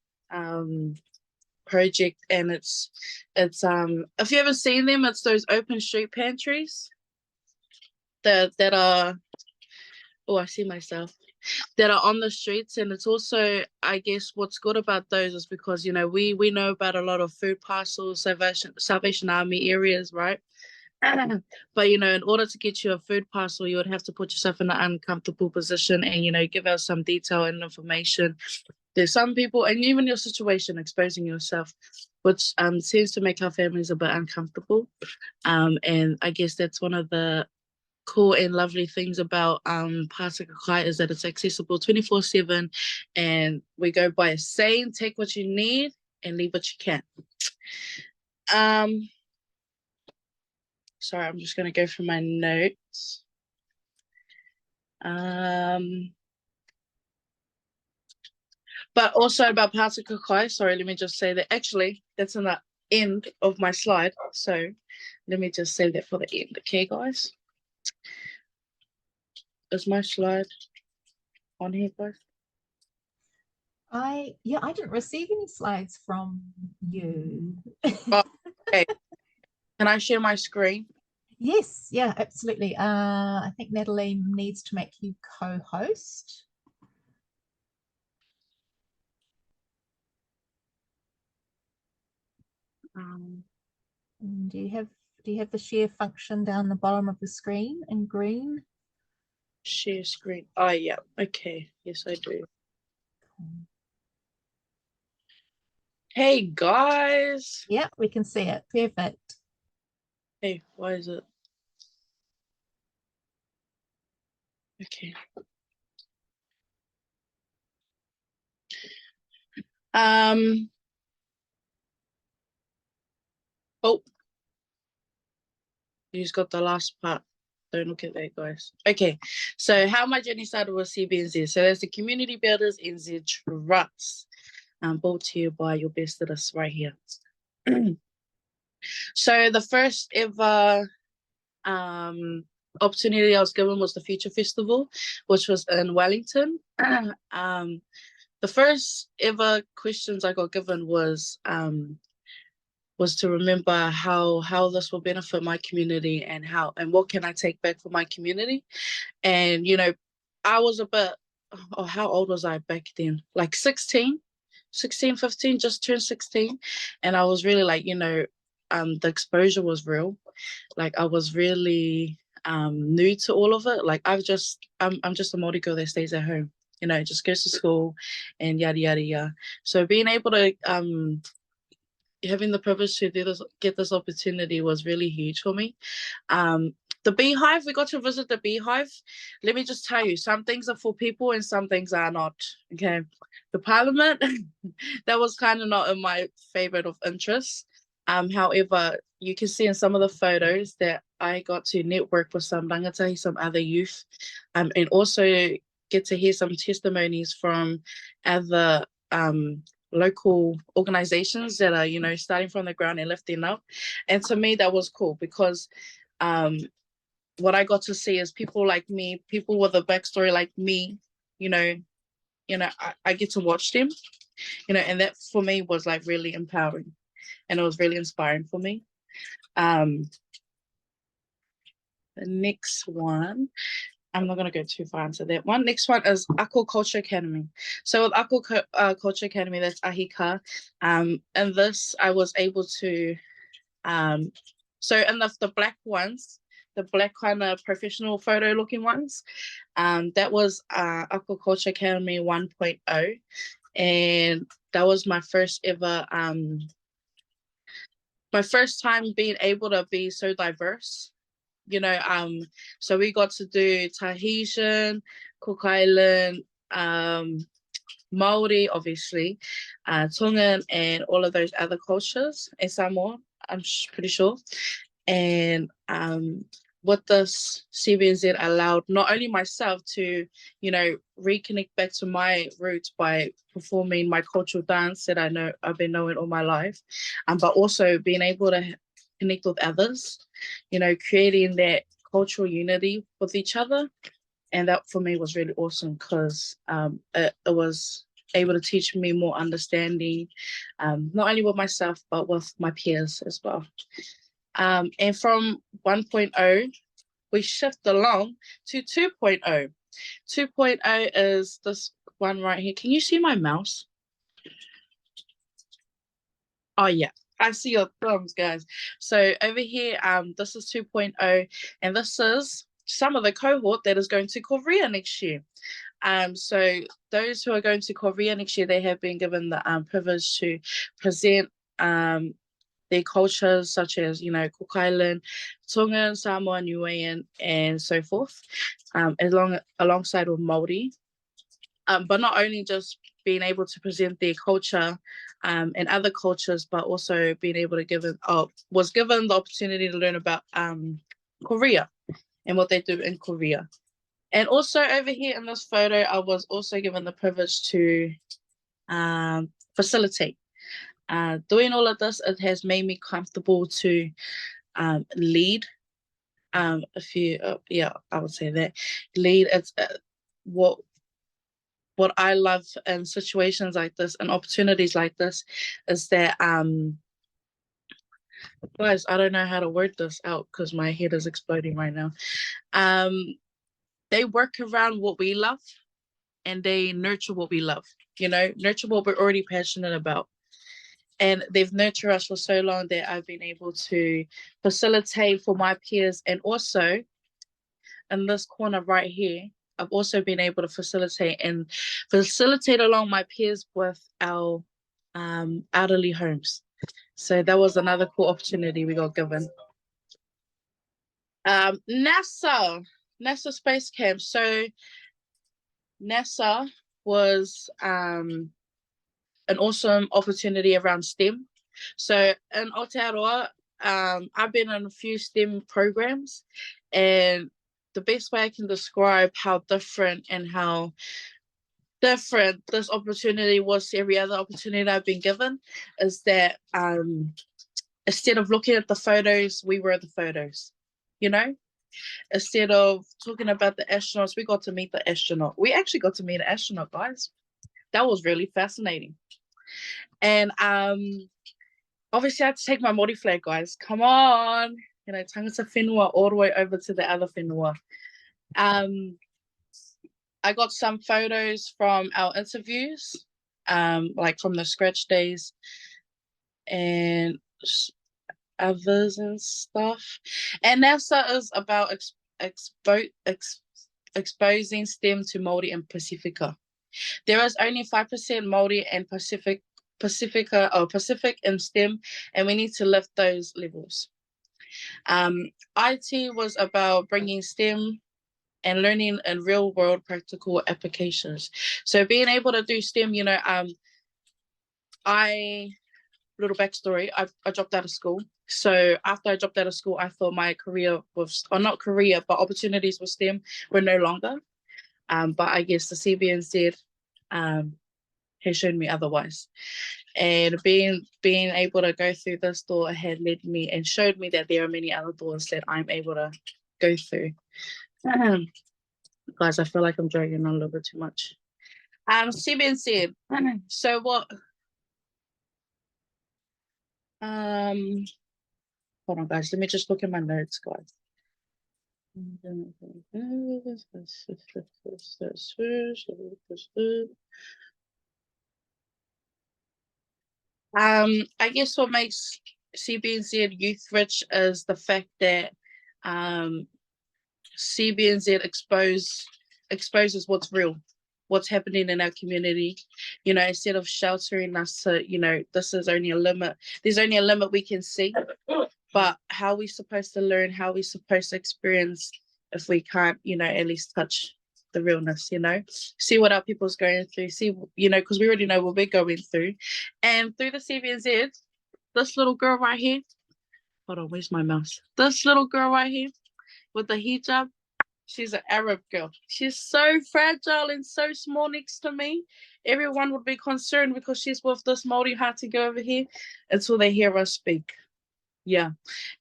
project, and it's if you ever seen them, it's those open street pantries that are, oh, I see myself, that are on the streets. And it's also, I guess what's good about those is because, you know, we know about a lot of food parcels, Salvation Army areas, right? But you know, in order to get you a food parcel, you would have to put yourself in an uncomfortable position and, you know, give out some detail and information. There's some people, and even your situation, exposing yourself, which seems to make our families a bit uncomfortable. And I guess that's one of the cool and lovely things about Pātaka Kai, is that it's accessible 24/7, and we go by a saying: take what you need and leave what you can. Sorry, I'm just going to go through my notes. But also about Pātaka Kai, sorry, let me just say that actually that's in the end of my slide. So let me just say that for the end, okay, guys? Is my slide on here, guys? I didn't receive any slides from you. Oh, okay. Can I share my screen? Yes, yeah, absolutely. I think Natalie needs to make you co-host. Do you have the share function down the bottom of the screen in green? Share screen. Oh yeah, okay. Yes, I do. Hey guys. Yeah, we can see it. Perfect. Hey, why is it? Okay. Oh, you just got the last part. Don't look at that, guys. Okay, so how my journey started with CBNZ. So there's the Community Builders NZ Trust, brought to you by your best of us right here. So the first ever opportunity I was given was the Future Festival, which was in Wellington. The first ever questions I got given was to remember how this will benefit my community, and what can I take back for my community. And you know, I was a bit, oh, how old was I back then? Like 16, 15, just turned 16. And I was really like, you know, the exposure was real. Like I was really new to all of it. Like I'm just a Māori girl that stays at home, you know, just goes to school and yada yada yada. So being able to having the privilege to get this opportunity was really huge for me. The beehive, we got to visit the beehive. Let me just tell you, some things are for people and some things are not. Okay, the parliament, that was kind of not in my favorite of interest. However, you can see in some of the photos that I got to network with some rangatahi, some other youth, and also get to hear some testimonies from other local organizations that are, you know, starting from the ground and lifting up. And to me, that was cool because what I got to see is people like me, people with a backstory like me, you know, I get to watch them, you know, and that for me was like really empowering and it was really inspiring for me. The next one, I'm not going to go too far into that one. Next one is Ako Culture Academy. So with Ako Culture Academy, that's Ahika. And this, I was able to, so in the black ones, the black kind of professional photo looking ones, that was Ako Culture Academy 1.0. And that was my first ever, my first time being able to be so diverse. You know, so we got to do Tahitian, Cook Island, Maori, obviously, Tongan, and all of those other cultures, and Samoa, I'm pretty sure. And what this CBNZ allowed not only myself to, you know, reconnect back to my roots by performing my cultural dance that I've been knowing all my life, but also being able to connect with others, you know, creating that cultural unity with each other. And that for me was really awesome because it was able to teach me more understanding, not only with myself, but with my peers as well. And from 1.0, we shift along to 2.0. 2.0 is this one right here. Can you see my mouse? Oh, yeah. I see your thumbs, guys. So over here, this is 2.0, and this is some of the cohort that is going to Korea next year. So those who are going to Korea next year, they have been given the privilege to present their cultures, such as, you know, Cook Island, Tongan, Samoa, Niuean, and so forth, alongside with Māori. But not only just being able to present their culture and other cultures, but also being able to was given the opportunity to learn about Korea and what they do in Korea. And also over here in this photo, I was also given the privilege to facilitate. Doing all of this, it has made me comfortable to lead. I would say that lead. It's what I love in situations like this and opportunities like this is that guys, I don't know how to word this out because my head is exploding right now. They work around what we love and they nurture what we love, you know, nurture what we're already passionate about. And they've nurtured us for so long that I've been able to facilitate for my peers. And also in this corner right here, I've also been able to facilitate along my peers with our elderly homes. So that was another cool opportunity we got given. NASA Space Camp. So NASA was an awesome opportunity around STEM. So in Aotearoa, I've been in a few STEM programs, and the best way I can describe how different this opportunity was to every other opportunity I've been given is that instead of looking at the photos, we were the photos, you know? Instead of talking about the astronauts, we got to meet the astronaut. We actually got to meet an astronaut, guys. That was really fascinating. And obviously I had to take my Māori flag, guys. Come on. You know, tangata whenua all the way over to the other whenua. I got some photos from our interviews, like from the scratch days and others and stuff. And NASA is about exposing STEM to Māori and Pacifica. There is only 5% Māori and Pacific in STEM, and we need to lift those levels. IT was about bringing STEM and learning in real world practical applications. So being able to do STEM, you know, little backstory, I dropped out of school. So after I dropped out of school, I thought my career was, or not career, but opportunities with STEM were no longer. But I guess the CBNZ has shown me otherwise. And being able to go through this door had led me and showed me that there are many other doors that I'm able to go through. Guys, I feel like I'm dragging on a little bit too much. CBNZ. So what? Hold on, guys. Let me just look at my notes, guys. I guess what makes CBNZ youth rich is the fact that CBNZ exposes what's real, what's happening in our community. You know, instead of sheltering us to, you know, this is only a limit. There's only a limit we can see. But how are we supposed to learn? How are we supposed to experience if we can't, you know, at least touch the realness, you know? See what our people's going through, see, you know, because we already know what we're going through. And through the CBNZ, this little girl right here, hold on, where's my mouse? This little girl right here with the hijab, she's an Arab girl. She's so fragile and so small next to me. Everyone would be concerned because she's with this Māori Hāti girl over here until they hear us speak. Yeah,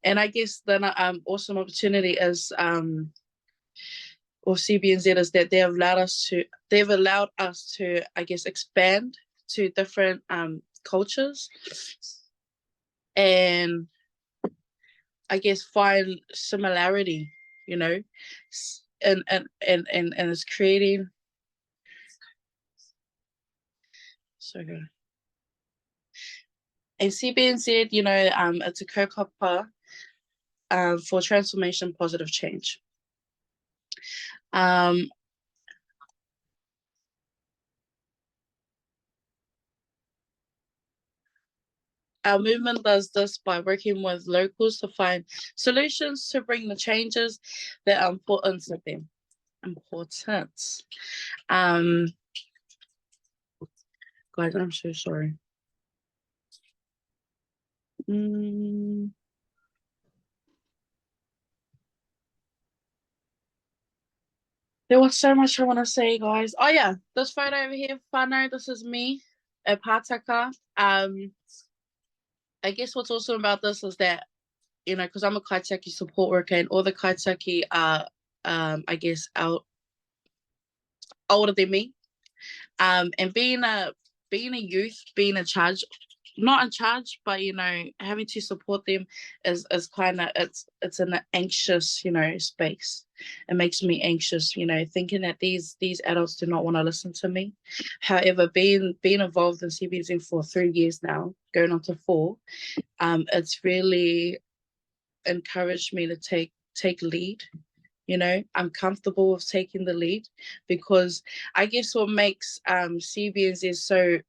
and I guess the awesome opportunity is or CBNZ is that they've allowed us to I guess expand to different cultures and I guess find similarity, you know, and it's creating so good. And CBNZ, you know, it's a kaupapa for transformation, positive change. Our movement does this by working with locals to find solutions to bring the changes that are important to them. Guys, I'm so sorry. There was so much I want to say, guys. Oh yeah, this photo over here, whānau, this is me at Pātaka. I guess what's awesome about this is that, you know, because I'm a kaitiaki support worker and all the kaitiaki are, I guess, older than me. And being a youth, being in charge, not in charge, but, you know, having to support them is kind of, it's an anxious, you know, space. It makes me anxious, you know, thinking that these adults do not want to listen to me. However, being involved in CBNZ for 3 years now, going on to 4, it's really encouraged me to take lead. You know, I'm comfortable with taking the lead because I guess what makes CBNZ so,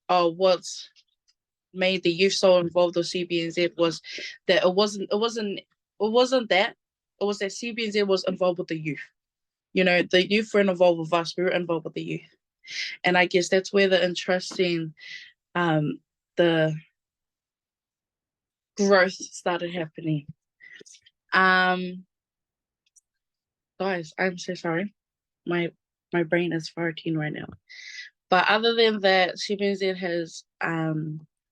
what's made the youth so involved with CBNZ was that it wasn't that. It was that CBNZ was involved with the youth. You know, the youth weren't involved with us, we were involved with the youth. And I guess that's where the interesting, the growth started happening. Guys, I'm so sorry. My brain is farting right now. But other than that, CBNZ has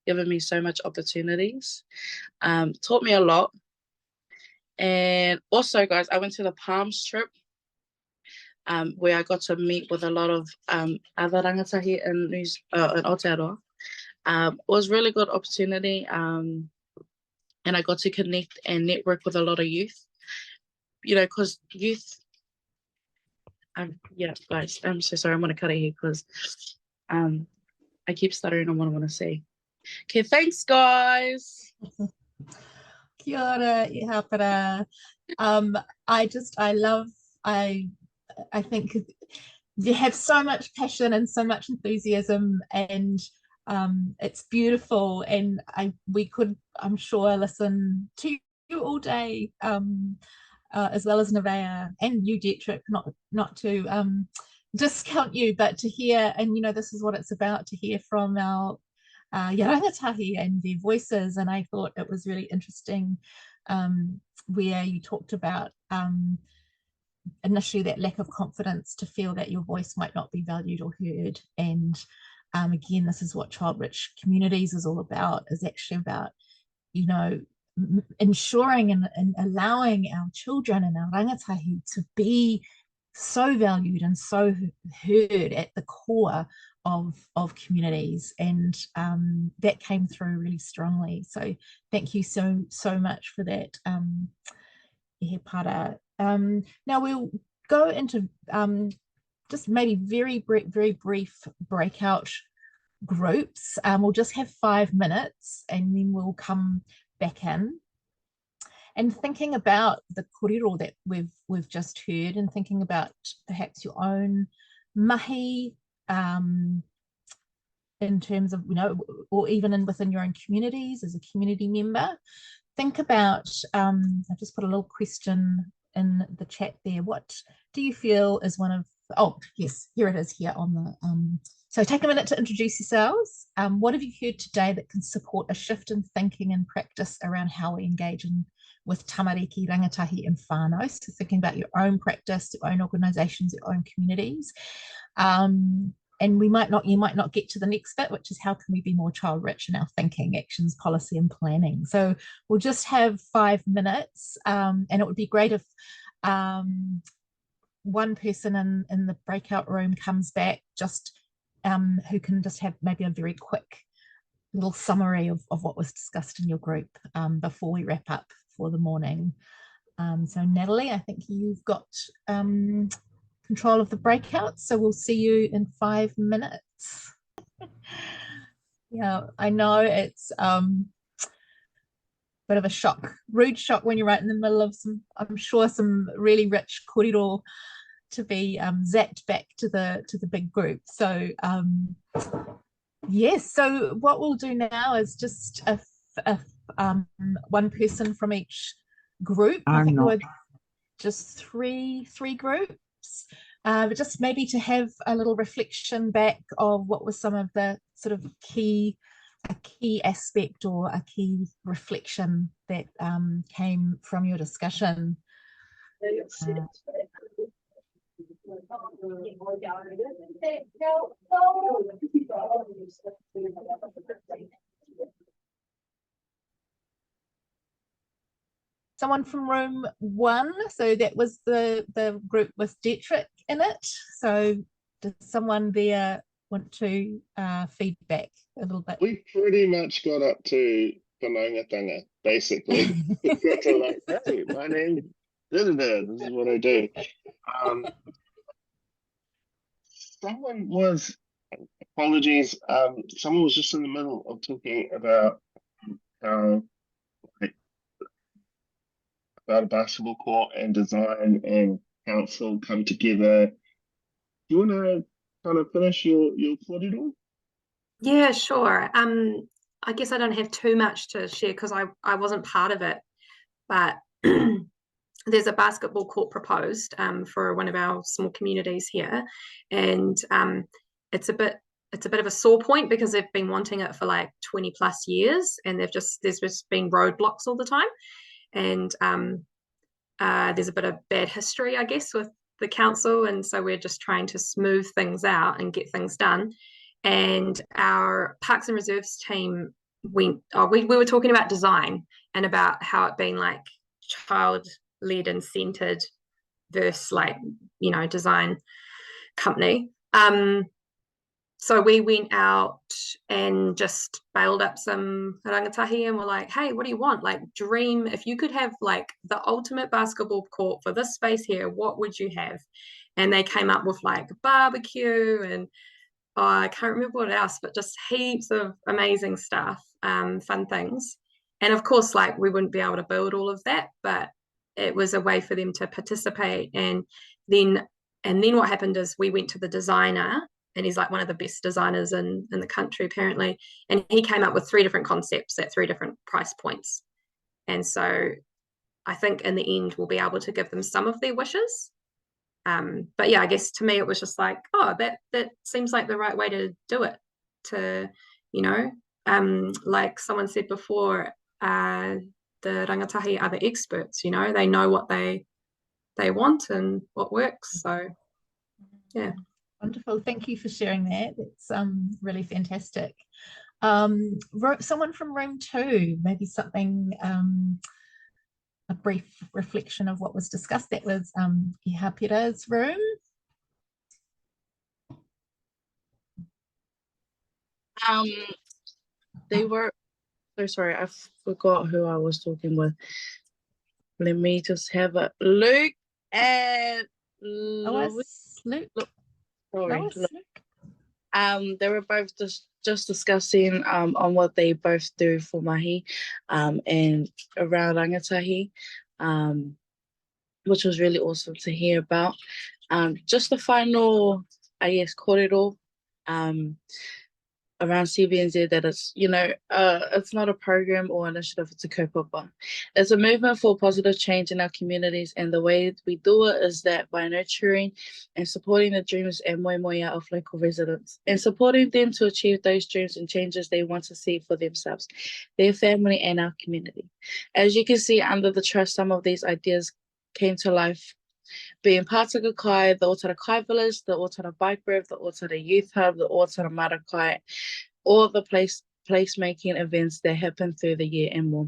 given me so much opportunities, taught me a lot. And also, guys, I went to the Palms trip where I got to meet with a lot of other rangatahi in Aotearoa. It was a really good opportunity, and I got to connect and network with a lot of youth. You know, because youth, yeah, guys, I'm so sorry. I'm going to cut it here because I keep stuttering on what I want to say. Okay, thanks, guys. Kia ora, Ihapera. I think you have so much passion and so much enthusiasm, and it's beautiful. And I'm sure, listen to you all day, as well as Nevaeh and you, Dietrich, not to discount you, but to hear, and this is what it's about, to hear from our rangatahi and their voices. And I thought it was really interesting, where you talked about initially that lack of confidence to feel that your voice might not be valued or heard. And again, this is what Child Rich Communities is all about, is actually about, ensuring and allowing our children and our rangatahi to be so valued and so heard at the core of communities. And that came through really strongly. So thank you so much for that, Ihapera. Now we'll go into just maybe very brief breakout groups. We'll just have 5 minutes and then we'll come back in. And thinking about the kōrero that we've just heard, and thinking about perhaps your own mahi, in terms of, or even within your own communities as a community member. Think about, I've just put a little question in the chat there. What do you feel is one of, oh yes, here it is here on the, so take a minute to introduce yourselves. What have you heard today that can support a shift in thinking and practice around how we engage with tamariki, rangatahi and whānau? So thinking about your own practice, your own organisations, your own communities. And you might not get to the next bit, which is how can we be more child rich in our thinking, actions, policy and planning. So we'll just have 5 minutes, and it would be great if one person in the breakout room comes back, just who can just have maybe a very quick little summary of what was discussed in your group before we wrap up for the morning. So Natalie, I think you've got control of the breakout, so we'll see you in 5 minutes. Yeah, I know it's bit of a rude shock when you're right in the middle of I'm sure some really rich kōrero to be zapped back to the big group. So yes, so what we'll do now is just one person from each group. I think there were just three groups. But just maybe to have a little reflection back of what was some of the sort of key aspect or a key reflection that came from your discussion. Someone from room 1, so that was the group with Dietrich in it. So does someone there want to feedback a little bit? We pretty much got up to whanaungatanga, basically. We got to like, hey, my name, this is what I do. Someone was, apologies, someone was just in the middle of talking about how about a basketball court and design and council come together. Do you want to kind of finish your kōrero? Yeah, sure. I guess I don't have too much to share because I wasn't part of it, but there's a basketball court proposed for one of our small communities here, and it's a bit of a sore point because they've been wanting it for like 20 plus years, and there's just been roadblocks all the time. And there's a bit of bad history, I guess, with the council, and so we're just trying to smooth things out and get things done. And our Parks and Reserves team we were talking about design and about how it being like child-led and centered versus like, design company. So we went out and just bailed up some rangatahi and were like, hey, what do you want? Like, dream, if you could have like the ultimate basketball court for this space here, what would you have? And they came up with like barbecue and I can't remember what else, but just heaps of amazing stuff, fun things. And of course, like we wouldn't be able to build all of that, but it was a way for them to participate. And then what happened is we went to the designer, and he's like one of the best designers in the country apparently, and he came up with 3 different concepts at 3 different price points. And so I think in the end we'll be able to give them some of their wishes. But yeah, I guess to me it was just like, oh, that seems like the right way to do it, to, you know, like someone said before, the rangatahi are the experts, you know, they know what they want and what works. So yeah. Wonderful. Thank you for sharing that. It's really fantastic. Someone from room 2, maybe something, a brief reflection of what was discussed. That was Ihapera's room. They were, so sorry, I forgot who I was talking with. Let me just have a look at Luke. Sorry. They were both just discussing on what they both do for mahi and around rangatahi, which was really awesome to hear about. Just the final, I guess, kōrero around CBNZ, that it's, you know, it's not a program or initiative, it's a kaupapa. It's a movement for positive change in our communities, and the way we do it is that by nurturing and supporting the dreams and moemoeā of local residents, and supporting them to achieve those dreams and changes they want to see for themselves, their family, and our community. As you can see under the trust, some of these ideas came to life, being Pātaka Kai, the Otara Kai Village, the Otara Bike Rev, the Otara Youth Hub, the Otara Marakai, all the placemaking events that happen through the year and more.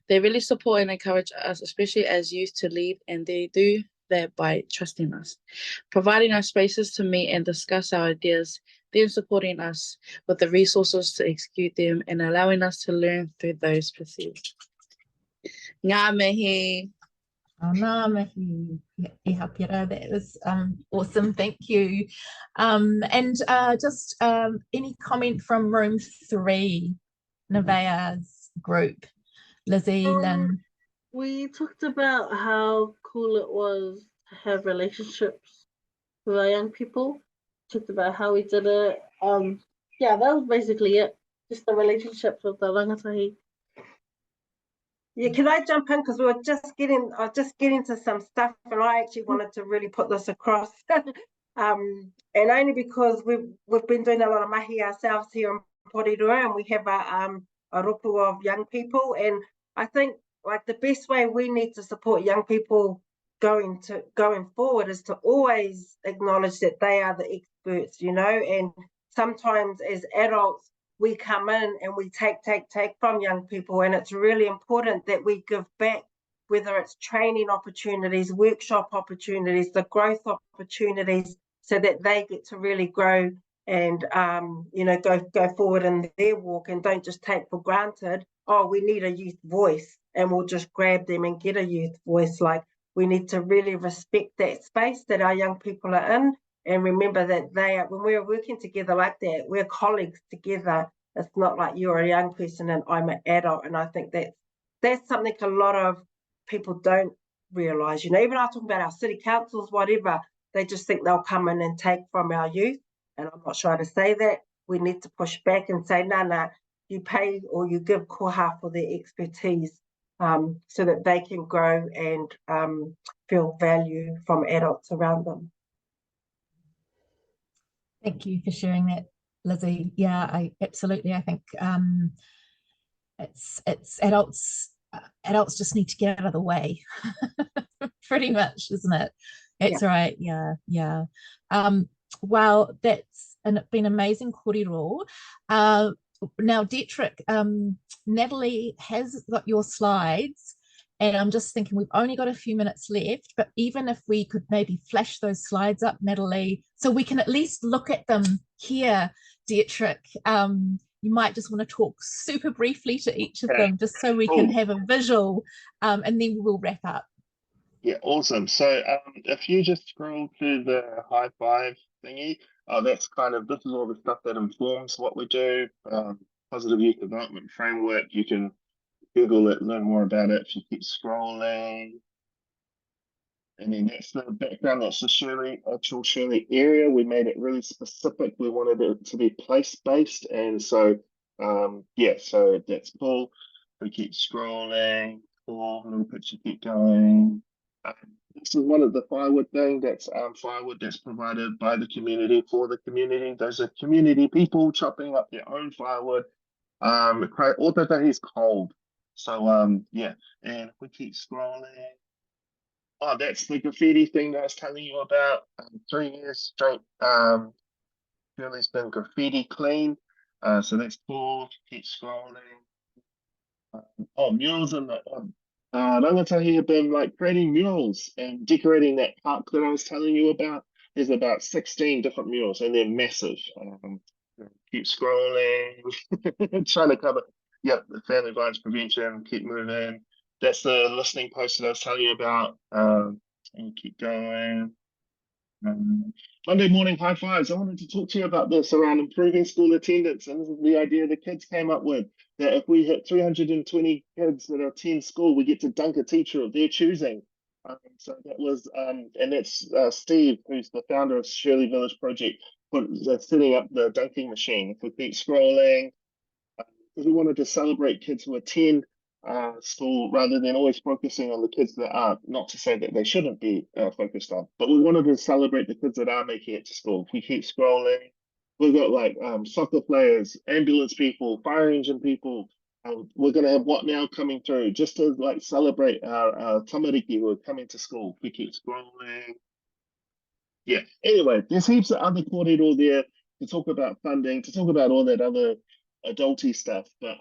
They really support and encourage us, especially as youth, to lead, and they do that by trusting us, providing us spaces to meet and discuss our ideas, then supporting us with the resources to execute them, and allowing us to learn through those pursuits. Ngā mihi. Ihapera, that was awesome, thank you. And just any comment from room 3, Nevaeh's group, Lizzie, Lynn? We talked about how cool it was to have relationships with our young people. Talked about how we did it. Yeah, that was basically it. Just the relationships with the rangatahi. Yeah, can I jump in, because I was just getting to some stuff, and I actually wanted to really put this across. And only because we've been doing a lot of mahi ourselves here in Kōrero, and we have a rupu of young people, and I think like the best way we need to support young people going forward is to always acknowledge that they are the experts, you know, and sometimes as adults we come in and we take from young people, and it's really important that we give back, whether it's training opportunities, workshop opportunities, the growth opportunities, so that they get to really grow and you know, go forward in their walk, and don't just take for granted, oh, we need a youth voice and we'll just grab them and get a youth voice. Like, we need to really respect that space that our young people are in, and remember that they are, when we're working together like that, we're colleagues together. It's not like you're a young person and I'm an adult. And I think that's something a lot of people don't realise. You know, even I talk about our city councils, whatever, they just think they'll come in and take from our youth. And I'm not trying to say that. We need to push back and say, no, you pay or you give koha for their expertise, so that they can grow and feel value from adults around them. Thank you for sharing that, Lizzie. Yeah, I think it's adults just need to get out of the way. Pretty much, isn't it? That's right. Yeah. Well, that's been amazing kōrero. Now, Dietrich, Natalie has got your slides, and I'm just thinking we've only got a few minutes left, but even if we could maybe flash those slides up, Natalie, so we can at least look at them here, Dietrich. You might just want to talk super briefly to each of them, just so we can have a visual, and then we'll wrap up. Yeah, awesome. So if you just scroll to the high five thingy, that's kind of, this is all the stuff that informs what we do. Positive Youth Development Framework. You can Google it, learn more about it if you keep scrolling. And then that's the background, that's the actual Shirley area. We made it really specific. We wanted it to be place-based. And so, yeah, so that's cool. We keep scrolling, cool, little picture, keep going. This is one of the firewood thing, that's firewood that's provided by the community for the community. Those are community people chopping up their own firewood. Otatahi is cold. So, yeah, and we keep scrolling. Oh, that's the graffiti thing that I was telling you about. 3 years straight. Shirley's been graffiti clean. So that's cool. Keep scrolling. Oh, murals in the rangatahi have been like creating murals and decorating that park that I was telling you about. There's about 16 different murals and they're massive. Keep scrolling. Trying to cover. Yep, the family violence prevention. Keep moving. That's the listening post that I was telling you about. And keep going. Monday morning high fives. I wanted to talk to you about this around improving school attendance, and this is the idea the kids came up with, that if we hit 320 kids that attend school, we get to dunk a teacher of their choosing. So that was, and that's Steve, who's the founder of Shirley Village Project, setting up the dunking machine. If we keep scrolling, because we wanted to celebrate kids who attend school rather than always focusing on the kids that aren't. Not to say that they shouldn't be focused on, but we wanted to celebrate the kids that are making it to school. If we keep scrolling, we've got like soccer players, ambulance people, fire engine people. We're going to have What Now coming through just to like celebrate our tamariki who are coming to school. If we keep scrolling. Yeah, anyway, there's heaps of other kōrero there to talk about funding, to talk about all that other adulty stuff. But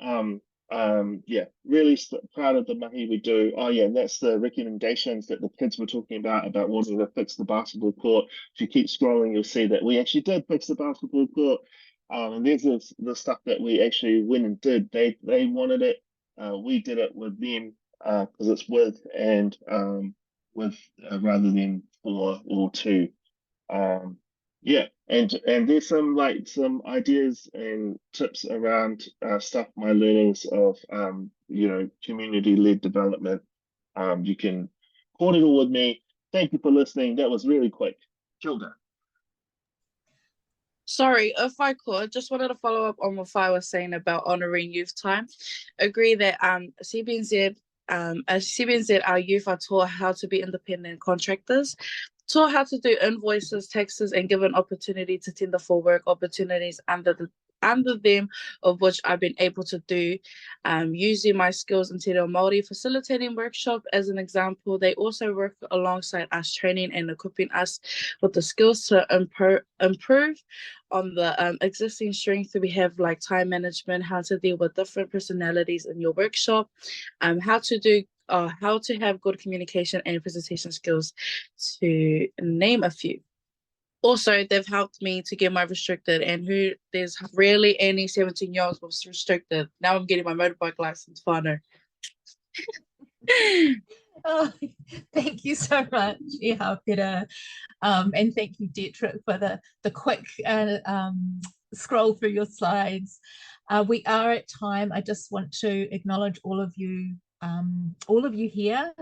yeah, really proud of the mahi we do. Oh yeah, and that's the recommendations that the kids were talking about wanting to fix the basketball court. If you keep scrolling, you'll see that we actually did fix the basketball court. And there's the stuff that we actually went and did. They wanted it. We did it with them because it's with and with rather than for or to. Yeah, and there's some ideas and tips around stuff, my learnings of community-led development. You can quote it all with me. Thank you for listening. That was really quick. Kilda. Sorry, if I could, just wanted to follow up on what I was saying about honouring youth time. Agree that CBNZ, as CBNZ, our youth are taught how to be independent contractors, taught how to do invoices, taxes, and given opportunity to tender for work opportunities under them, of which I've been able to do, using my skills in Te Reo Māori facilitating workshop as an example. They also work alongside us, training and equipping us with the skills to improve on the existing strengths that we have, like time management, how to deal with different personalities in your workshop, how to have good communication and presentation skills, to name a few. Also, they've helped me to get my restricted, and there's rarely any 17-year-olds with restricted. Now I'm getting my motorbike license, whānau. Oh, thank you so much, Ihapera. And thank you, Dietrich, for the quick scroll through your slides. We are at time. I just want to acknowledge all of you here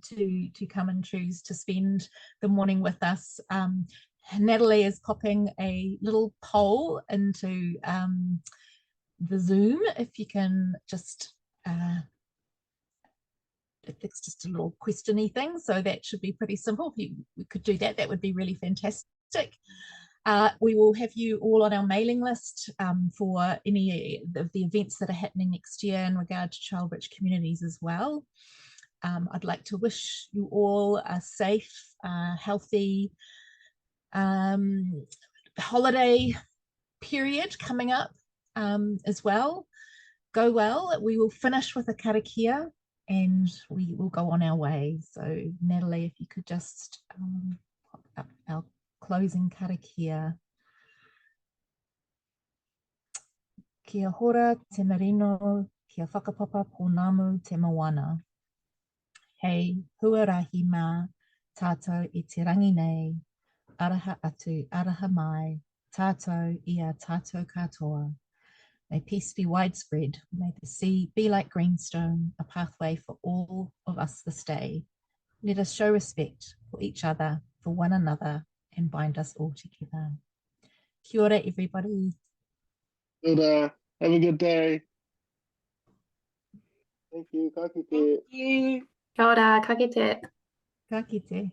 to come and choose to spend the morning with us. Natalie is popping a little poll into the Zoom. If you can just it's just a little questiony thing, so that should be pretty simple. If we could do that, that would be really fantastic. We will have you all on our mailing list for any of the events that are happening next year in regard to child-rich communities as well. I'd like to wish you all a safe, healthy holiday period coming up as well. Go well. We will finish with a karakia and we will go on our way. So Natalie, if you could just pop up our closing karakia. Kia hora te marino, kia whakapapa pōnamu te moana. Hei huarahi mā, tātou I te rangi nei, araha atu, araha mai, tātou ia tātou katoa. May peace be widespread. May the sea be like greenstone, a pathway for all of us this day. Let us show respect for each other, for one another, and bind us all together. Kia ora, everybody. Good, have a good day. Thank you. Ka kite. Thank you. Kia ora, ka kite. Ka kite.